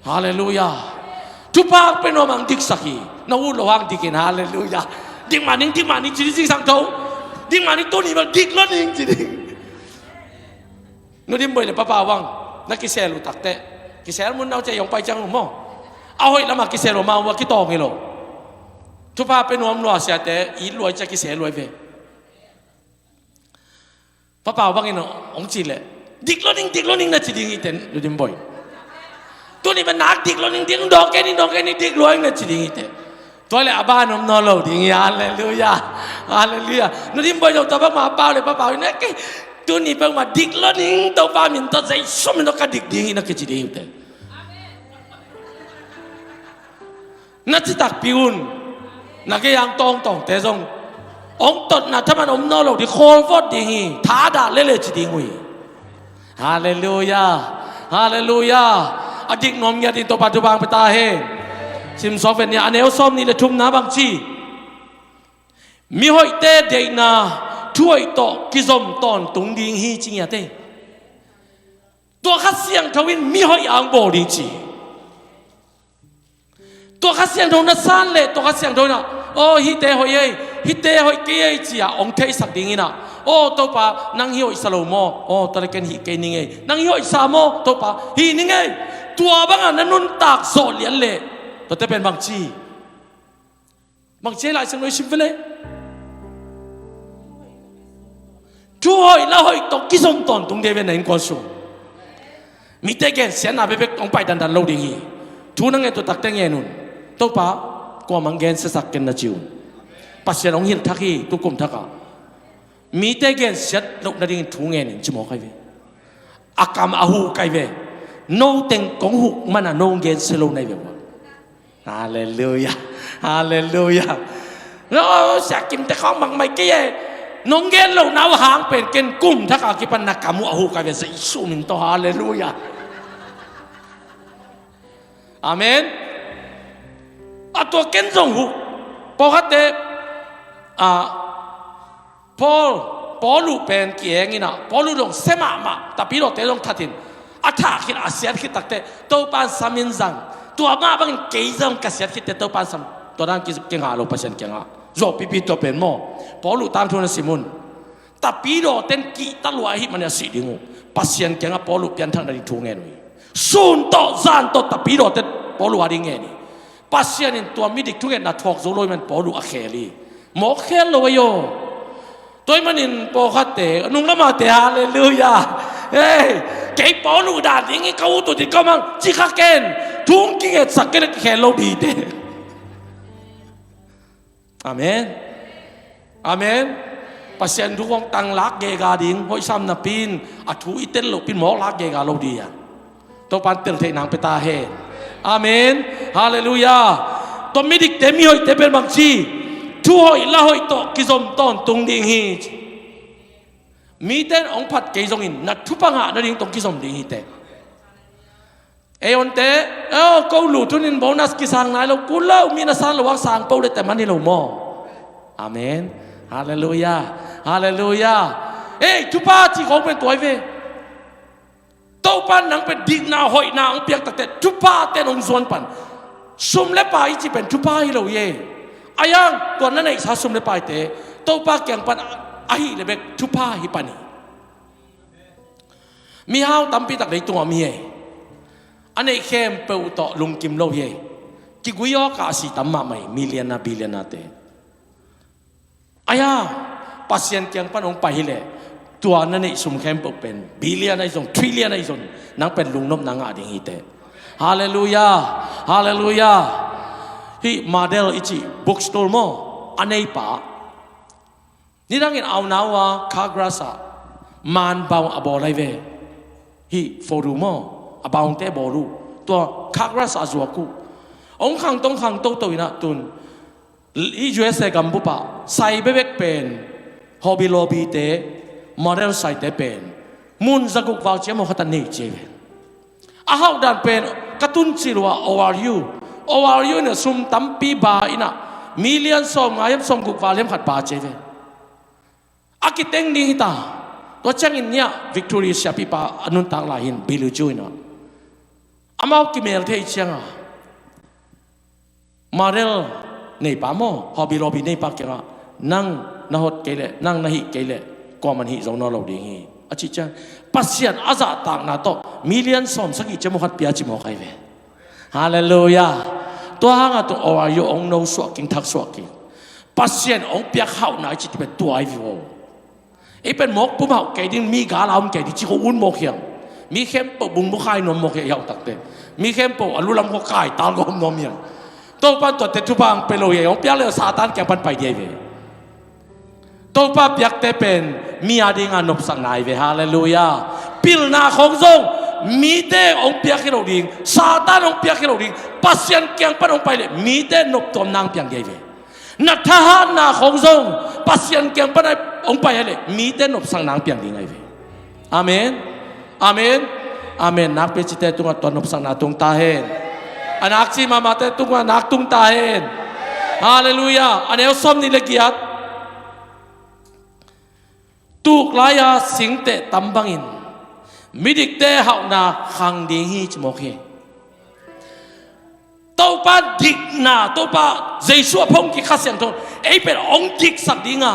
ฮาเลลูยาทุบป้าเป็นโนมังดิกสักีน้าวูโลหังดิกินฮาเลลูยาดิมานิ่งจีดิสังเท้าดิมานิ่งตัวนี้มันดิกแล้วนิ่งจีดินู่นดิมบ่อยเลยป้าวังนักกิเซลูตักเตกิเซลมุนเอาใจยองไปจังหรือมั้งเอาให้ละมากิเซลูมาว่ากิโตไงโลทุพาเป็นวมรัวเสียแต่อีรวยจะกิเสรวยไปป้าเป่าบ้างไงเนาะองจีเลย ดิกโลนิ่งนะจีดิ้งอีเต็นดูดิมบ่อยตัวนี้มันนักดิกโลนิ่งดอกแค่นี้ดิกโลนิ่งนะจีดิ้งอีเต็นตัวเลยอาบ้านน้ำนอเราดิ้งฮาเลลูยานูดิมบ่อยเราตัวบ้ามาเปล่าเลยเปล่าเนี่ยตัวนี้เป็นมาดิกโลนิ่งตัวบ้ามินตัวใจสุ่มมินตัวกัดดิกดิ้งนะจีดิ้งอีเต็นนัดที่ตักพิวน์นักยังตองแต่ทรงองตดนะถ้ามันอมนอเราที่โคลฟอดดิ้งท้าด่าเล่จีดิ้งวีฮาเลลูยาอดีตนอมยาดินตัวปัจจุบันไปตาเฮซิมซอฟเฟนเนี่ยอันเอลซอมนี่เลยทุ่มน้ำบางชีมีหอยเตเดน่าช่วยต่อกิจมตอนตรงดิ้งฮีจริงอะเตตัวข้าเสียงทวินมีหอยอ่างโบดิ้งจีตัวข้าเสียงทงนั้นสั้นเลยตัวข้าเสียงทงน่ะโอ้ฮิเตหอยเกยจีอะองเทสักดิ้งน่ะโอ้ตัวป่านั่งหิวอิสโลโมโอ้ตัวเล็กหิเกนิงไงนั่งหิวอิสามโมตัวป่าหินิงไงตัวบางอันนั้นนุนตากโซเลียนเล่ตัวเตเป็นบางจีหลายสิ่งเลยชิมไปเลยช่วยแล้วให้ตกกิสมตอนตรงเดียวเป็นไหนก่อนสูมีแต่แกเสียหน้าไปเป็นองไปดันเราดิ้งทุนังไงตัวตักแต่งเงินตัวป่ากว่ามังเกนเสสักกันนะจิวปัสเสียงหินทักฮีตุกุมทักมีแต่แกเสียลูกนั่นเองทุ่งเงินจิมอใครเวอากามอาหูใครเวโน้เต็งกงหุมันอ่ะโน้เงินเสลงในเววฮาเลลูยาแล้วเสียกิมแต่ของบางไม่เกี่ยน้องเงินเราหนาวหางเป็นเกินกุ้มถ้ากิปันนักกามุอาหูใครเวสิสุมินโตฮาเลลูยาอาเมนตัวเกินจงหุพอฮัตเตพอลูเป็นเกี่ยงินะพอลูลงเสมาแต่พี่เราเตะลงทัดทินอาถาคิดอาเซียนคิดตักเตะตัวปานสามินจังตัวมาบางเกี่ยจังกัสเซียนคิดเตะตัวปานสามตัวนั้นคิดเก่งหาลูกพัศน์เก่งหาโจพี่ตัวเป็นโมพอลูตามทุนสิมุนแต่พี่เราเต้นกีตลวหิมันจะสิดิ้งพัศน์เก่งหาพอลูเปลี่ยนทางนั้นทุ่งเงินวีสุนโตจานโตแต่พี่เราเต้นพอลูหาดิ้งเงินพัศน์ตัวมิดิกทุ่งเงินน่ะทอกโซโลมันพอลูอาเคลีหมอเคลเลยโยตัวมันอินโปคัตเตนุ่งละมาเตฮาเลลูยาเฮ้เก็บปอลูดาดิ้งเขาตัวที่เขามังจิกาเกนทุ่งกิเกตสักเกตแค่โลดีเตอาเมนปัสเซนทุกคนตั้งลักเกกาดิ้งหอยซ้ำนับปินอัฐุอิเตนโลปินหมอลักเกกาโลดีอ่ะตัวปันเตลเทนังเปตาเฮอาเมนฮาเลลูยาตัวมิดิกเตมีหอยเตเป็นบางชีช่วยละหอยโตกิจมตอนตรงดิ้งฮีมีแต่องพัดเกยจงอินนัดทุปังหานั่นดิ้งตรงกิจมดิ้งฮีเตเอออนเตกูรู้ทุนินโบนัสกิสังนายเรากูเล่ามีนัสสังระวังสังเป้าเลยแต่มันนี่เราโมอาเมนฮาเลลูยาทุป้าที่ของเป็นตัวเวโตปันนังเป็นดิ้งนาหอยนาองเปียกตักแต่ทุป้าเต้นองส่วนปันซุ่มเล็บไปจีเป็นทุป้าให้เราเย่อายังตัวนั้นไอ้สาสมในปลายเตะโตปากอย่างปันไอ้เลยเบกทุพาฮิปันีมีห้าวตั้มปีตักในตัวมีอันนี้เข้มเปอุตลุงกิมโลเยกิกุยอกาสีตั้มมาไม่มิเลียนาบิเลียนาเตอายาปัสยันเกียงปันองไปเลยตัวนั้นไอ้สมเข้มเปเป็นบิเลียนไอ้ส่งทริเลียนไอ้ส่งนังเป็นลุงนบนังอาดิงฮิเตฮาเลลูยาฮีมาเดลอิจิบุ๊กสโตร์โมอันนี้ป่ะนี่ดังอินเอาหนาวะคากราซามันบ่าวอบอลไรเวฮีโฟรูโมอบาวเตบอรูตัวคากราซาจัวกูองขังตรงขังโตโตอินะตุนอียูเอสเอกัมบุปะใส่เบเบกเป็นฮอบิโลบีเตมาเดลใส่เตเป็นมุนจักุกวาวเจมอขัตันนี่เจเวอาฮาวดันเป็นกระตุ้นสิลวะ ORU เนี่ยซุ่มตั้มปีบาอินะมิลเลียนส่งมายังส่งกุกวาเลียมขัดบาเจเวอากิเต็งนี่ตาตัวจังอินเนี่ยวิกตอเรียเซียปีปาอนุนตังลาหินบิลูจูอินะอามากิเมลเทเชียงมาเรลในป่าโมฮอบิโรบิในป่าเกงนั่งนาฮดเกเลนั่งนาฮิเกเลกว่ามันฮิจงนอเราดีฮีอาชิจังปัสยันอาซาต่างนาโตมิลเลียนส่งสักกี่จมูกขัดเปียจิโมใครเวฮาเลลูยาตัวหางตัวอวายุองโนสวกิงทักสวกิงปัสยันองเปียกเข้าหนาจิตเป็นตัวไอวิโอ เป็นหมกปุ๊บเขาแกดิ้งมีกาลามแกดิ้งจีโกอุ่นหมกเหี่ยงมีเข้มปบุ้งบุคายนมหมกเหี่ยงตักเตมีเข้มปอรุลำก็กายตาก็นมเหี่ยงตัวปันตัวเตทุบังเปโลเหี่ยงเปียเลยซาตานแกปันไปเดียเวตัวปันยักเตเป็นมีอาดิงานบสังนายเวฮาเลลูยาปิลนาของทรงมีเตองเปียกเราดิ่งซาตานองเปียกเราดิ่งปัสยันเกียงปันองไปเลยมีเตนบตัวนางเปียงเดียเวนัทหารนาของทรงปัสยันเกียงปันองไปเลยมีเตนบสังนางเปียงดิ่งไงเวอาเมนอาเมนอาเมนนักเป็นจิตตุงตัวนบสังนาตุงตาเฮนอนักซีมาเตตุงนักตุงตาเฮนฮาเลลูยาอันเอลซอมนิเลกิยัตตุกลายาสิงเตตัมบังอินมิดิกเตหาวนาขังดีฮีจโมเคตัวป้าดิกนาตัวป้าเจสัวพงกิข้าเสียงทนเป็นองค์ดิกสักดีงา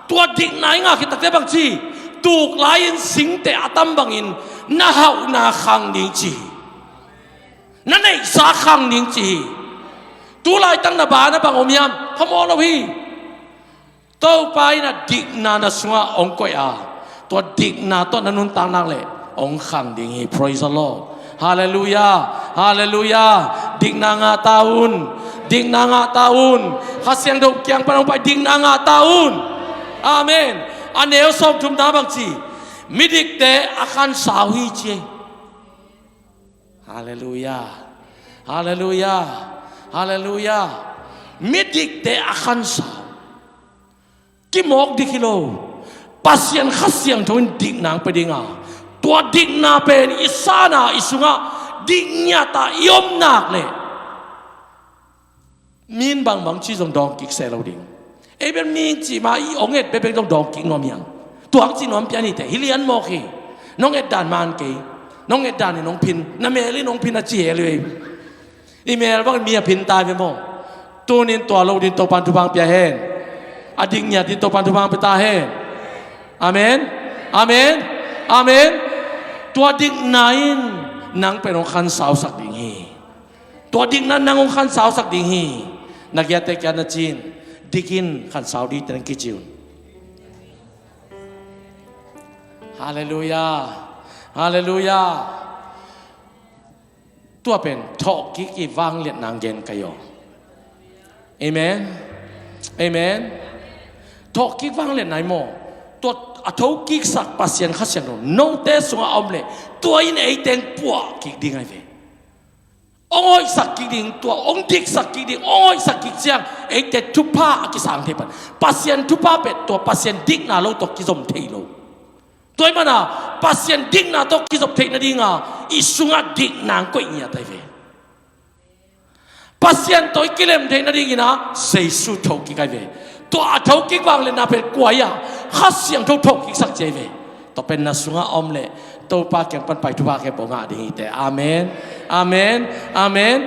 ตัวดิกนายงาคิดตักเตบังจีตุกลายินสิงเตอตัมบังอินน่าหาวนาขังดีจีนั่นเองสาขังดีจีตัวลายตั้งนาบานะบังอมยามพมอลวีตัวป้าน่ะดิกนาน่ะสัวองค์ก้อยอาตัวดิกนาตัวนันนุนตังนักเลยองค์ขังดีฮี praise the Lord ฮาเลลูยาฮาเลลูยาดิกนางาตาอุนดิกนางาตาอุนข้าเสียงดกเกียงปนองไปดิกนางาตาอุนอาเมนอันเดียวสมทุมดาบังจีมิดิกเตอาคันสาวฮีเจฮาเลลูยาฮาเลลูยาฮาเลลูยามิดิกเตอาคันสาวกิมอกดิกิโลปัสยันข้าเสียงทนดิกนางไปดิงาตัวดิกนาเป็นอิสานาอิสุงะดิกญาตายอมนักเลยมีนบางชีจงดองกิกเซลเราดิ่งเป็นมีนจีมาอีองเอ็ดเป็นต้องดองกิกนอมยังตัวจีนอมเปียนี่แต่ฮิเลียนโมกีน้องเอ็ดดานมานกีน้องเอ็ดดานนี่น้องพินน้าเมลี่น้องพินอาเจียเลยอีเมลว่ามีพินตายไปโมตัวนี้ตัวเราดินตัวปันทุบังเปียเฮนอดิ่งญาติตัวปันทุบังเปตาเฮนอาเมนอาเมนอาเมนตัวดิ่งนั้นนางเป็นองค์ขันสาวสักดิ่งฮีตัวดิ่งนั้นนางองค์ขันสาวสักดิ่งฮีนักยาเตกันจีนดิกินขันสาวดีแต่งกิจิวฮาเลลูยาฮาเลลูยาตัวเป็นทอกกิกิวางเลียนนางเย็นกยอเอเมนเอเมนทอกกิวางเลียนไหนโมตัวอัฐกิกสักปัสยันข้าเสียงน้องเตสงอมเลยตัวอินไอเต็งปัวกิกดิ่งไงเวองอยสักกิกดิ่งตัวองดิกสักกิกดิ่งองอยสักกิกเสียงไอเต็ทุพ้ากิสังเทปันปัสยันทุพ้าเป็ดตัวปัสยันดิกนาโลตัวกิสมเทโลตัวมันน่ะปัสยันดิกนาตัวกิสมเทนาดิ่งอ่ะอิสุงะดิกนางก็อินยาไตเวปัสยันตัวกิเลมเทนาดิ่งนะเซสุทกิกไงเวตัวอัฐกิกวางเลยนาเป็นกวยอ่ะข้าเสียงทุกทกิกสักเจเวตัวเป็นนัสุงะอมเลยตัวปากยังปันไปทุบาแค่ปงอาดีแต่อาเมนอาเมนอาเมน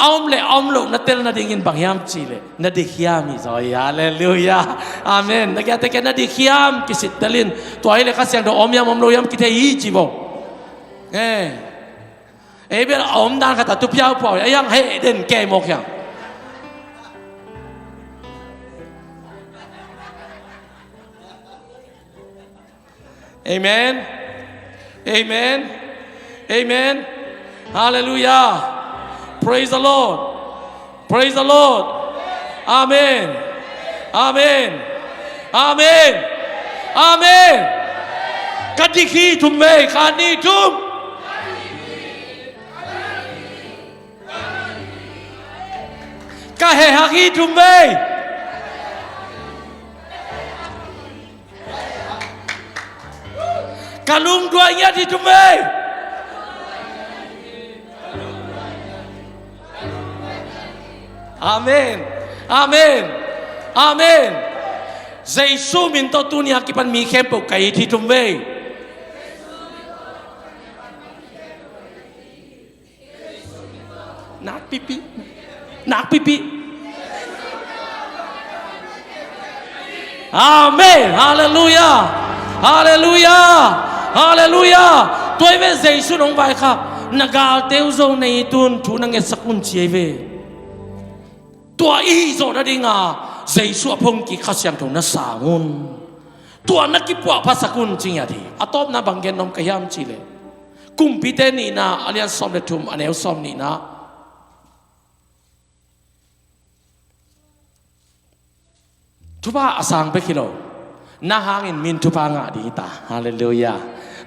อมเลยอมโลนัดเตลนัดยินบางยามจีเลยนัดดิขยามิซอยฮาเลลูยาอาเมนนักยาแต่แกนัดดิขยามกิสิตเตลินตัวไอ้เลยข้าเสียงตัวอมยามอมโลยามกิเทยีจีบเป็นอมดานขัดตุพยาพอไอ้ยังให้เด่นแก่หมกยังAmen. Amen. Amen. Hallelujah. Praise the Lord. Praise the Lord. Amen. Amen. Amen. Amen. Kadiki tumme kani tum. Kahe haki tumme. Kalung duanya di tumai. Amin. Amin. Amin. Yesus minta dunia kipan mi kempo kai di tumai. Nak pipi. Nak pipi. Amin. Hallelujah. Hallelujah. Hallelujah. Tôi về dạy su nông bài khác. Nagal teo zo nei tun thu nang et sakun chie ve. Tua i zo na dinga dạy su apong ki khasyang thong na sangun. ตัวนักกิปวภาษากุนจริงอย่างที่อัตบนาบังเกนนมกยามจีเลกุมพิเตนีนาอันยันสอมเลทุมอันเอลสอมนีนาทุบะอาสังไปกิโลน่าหางินมินทุบะงาดีตาฮาเลลูยา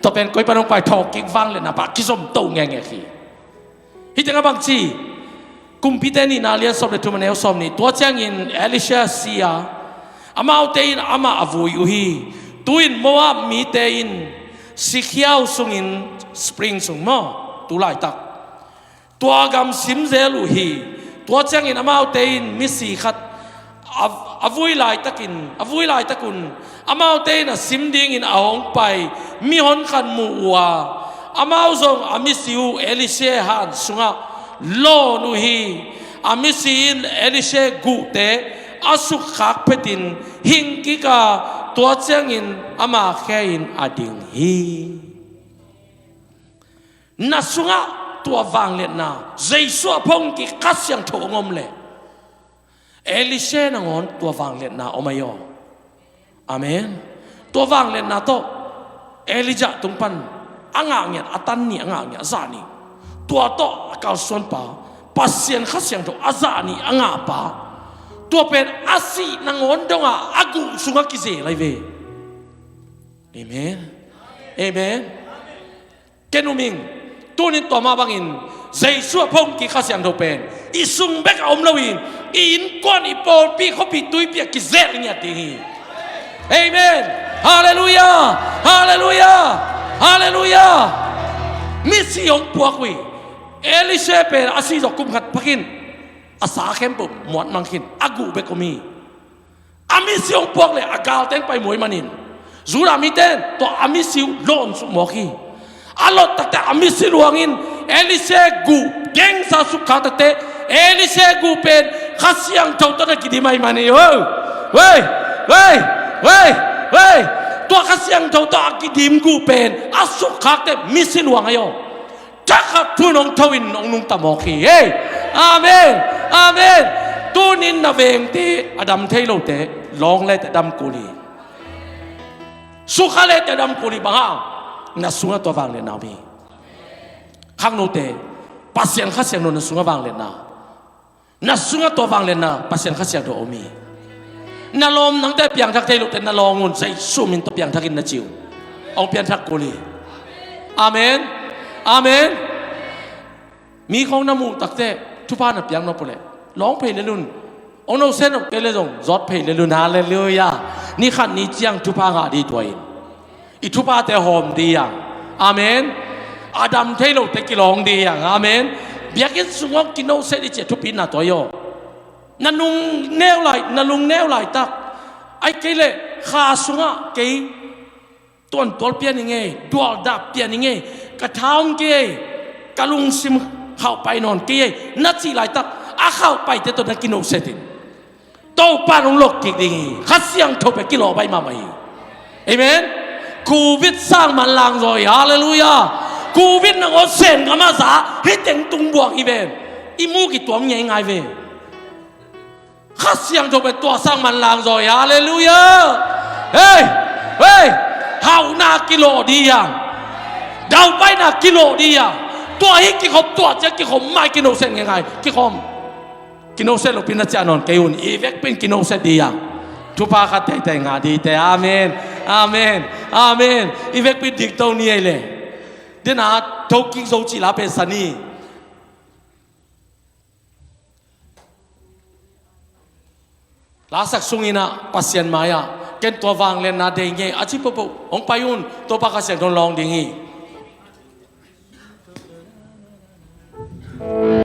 ตัวเป็นก้อยปนงไปทอกกิฟังเลยนะปากกิสมโตแงงขี้ฮิตงบางจีกุมพิเตนีนาเลียนสอมเลทุมอันเอลสอมนีตัวเจ้างินเอลิเชเซียอามาเอาเตอินอามาอวุยอุฮีตุอินมัวมีเตอินสิขยาวสุงินสปริงสุงมัวตุไลตักตัวกำซิมเซลุฮีตัวเจ้างินอามาเอาเตอินมิสีขัดอวุยไลตักินอวุยไลตักุนอามาเอาเตอินซิมดิ้งอินเอาองไปมีหนขันมัวอามาเอาส่งอามิสิวเอลิเชฮันสุงะโลนุฮีอามิสินเอลิเชกุเตอาสุขักเพดินหิงกิกาตัวเจ้างินอามาแค่อินอดิงฮีนัสุงะตัววางเลน่าใจสัวพงกิกัสยังโถงอมเลเอลิเชนังอนตัววางเลน่าอมายออาเมนตัววางเลน่าโตเอลิจาตุงปันอ่างเงียอัตันนี่อ่างเงียซานีตัวโตกาลส่วนป่าปัสเซียนขัสยังโถอาซานีอ่างป่าตัวเป็นอาศีนางอนดงอากูสุงกิเซไลเวเอเมนเอเมนเกนุมิงตัวนี้ตัวมาบังอินใจสัวพงกิข้าเสียงโดเป็นอีสุงเบกอมลวินอินก้อนอีโปลปีเขาปีตุยเปียกิเซเนี่ยตีเอเมนฮาเลลูยาฮาเลลูยาฮาเลลูยามิสิยงปวกวิเอลิเชเป็นอาศีจกุมขัดพักินอาสาเข้มปุ๊บหมดมังคินอากูเบกมีอามิสิวพวกเลยอากาลเต้นไปมวยมันินจูรามิเต้นตัวอามิสิวโลนสุมอกีอารมณ์ตั้งแต่อามิสิลวงินเอลิเซกูเก่งซาสุขาตั้งแต่เอลิเซกูเป็นข้าเสียงเท่าตัวนักกิดีไม่มานี่เว้ยตัวข้าเสียงเท่าตัวกิดีมกูเป็นอาสุขาตั้งมิสิลวงอายุจักรทุนองทวินองนุงตะมอกีเฮ้อาเมนอาเมนตัวนินนาเวงที่อดัมเทโลเตลองเลยแต่ดำกุลีสุขาเลยแต่ดำกุลีบ้างน่าสุงตัวฟังเลยนาบีข้างโนเตปัสยังข้าเสียงโนน่าสุงฟังเลยน่าสุงตัวฟังเลยปัสยังข้าเสียงตัวอมีน่าลมนั่งแต่เปียงทักเทโลเตน่าลองงุนใจสู้มินตัวเปียงทักินน่าจิวเอาเปียงทักกุลีอาเมนอาเมนมีของน้ำมูกตักเตะทุพานับยังนับเลยร้องเพลงเลลุนองเราเส้นเกลจงจอดเพลงเลลุนฮาเลลูยานี่ขันนี้จียงทุพางาดีตัวเองอีทุพาแต่หอมดีอย่างอาเมนอาดัมเทโลแต่กิลองดีอย่างอาเมนเบียกินสุงกินเอาเส้นที่เจ็ดทุพินาตัวโยนันลุงแนวไหลนันลุงแนวไหลตักไอ้เกลขาสุงเกยตัวเปียนยังไงดัวดับเปียนยังไงกระทำเกยกะลุงซิมเข้าไปนอนเกยนัดสิไหลตักอาเข้าไปแต่ตัวนักกินเอาเส้นโตปานองโลกกิดีขัดเสียงโทไปกิโลไปมาไม่เอเมนกูวิทสร้างมันลางรอยฮาเลลูยากูวิทนังอเซนกับมาซาให้เต็งตุงบวกอีเวนอีมูกิตัวมันยังไงเวขัดเสียงโทไปตัวสร้างมันลางรอยฮาเลลูยาเฮ้ยเฮานากิโลดีอย่างดาวไปนากิโลดีอย่างตัวฮิกิขบตัวจะกิขบไม่กินโอเซนยังไงกิขบกินโอเซนลูกพินาจานนเกยุนอีเวกเป็นกินโอเซนดีอย่างทุพาคัดแต่งงานดีแต่อาเมนอาเมนอาเมนอีเวกเป็นดิกตัวนี้เลยเดี๋ยวนะทุกกิโซจิลาเป็นสันนี่ลาสักสุงินะปัสยันมายาเกนตัววางเลนนาเดงเงอาชิปปุองไปยุนตัวปากเสียงโดนลองดิ่ง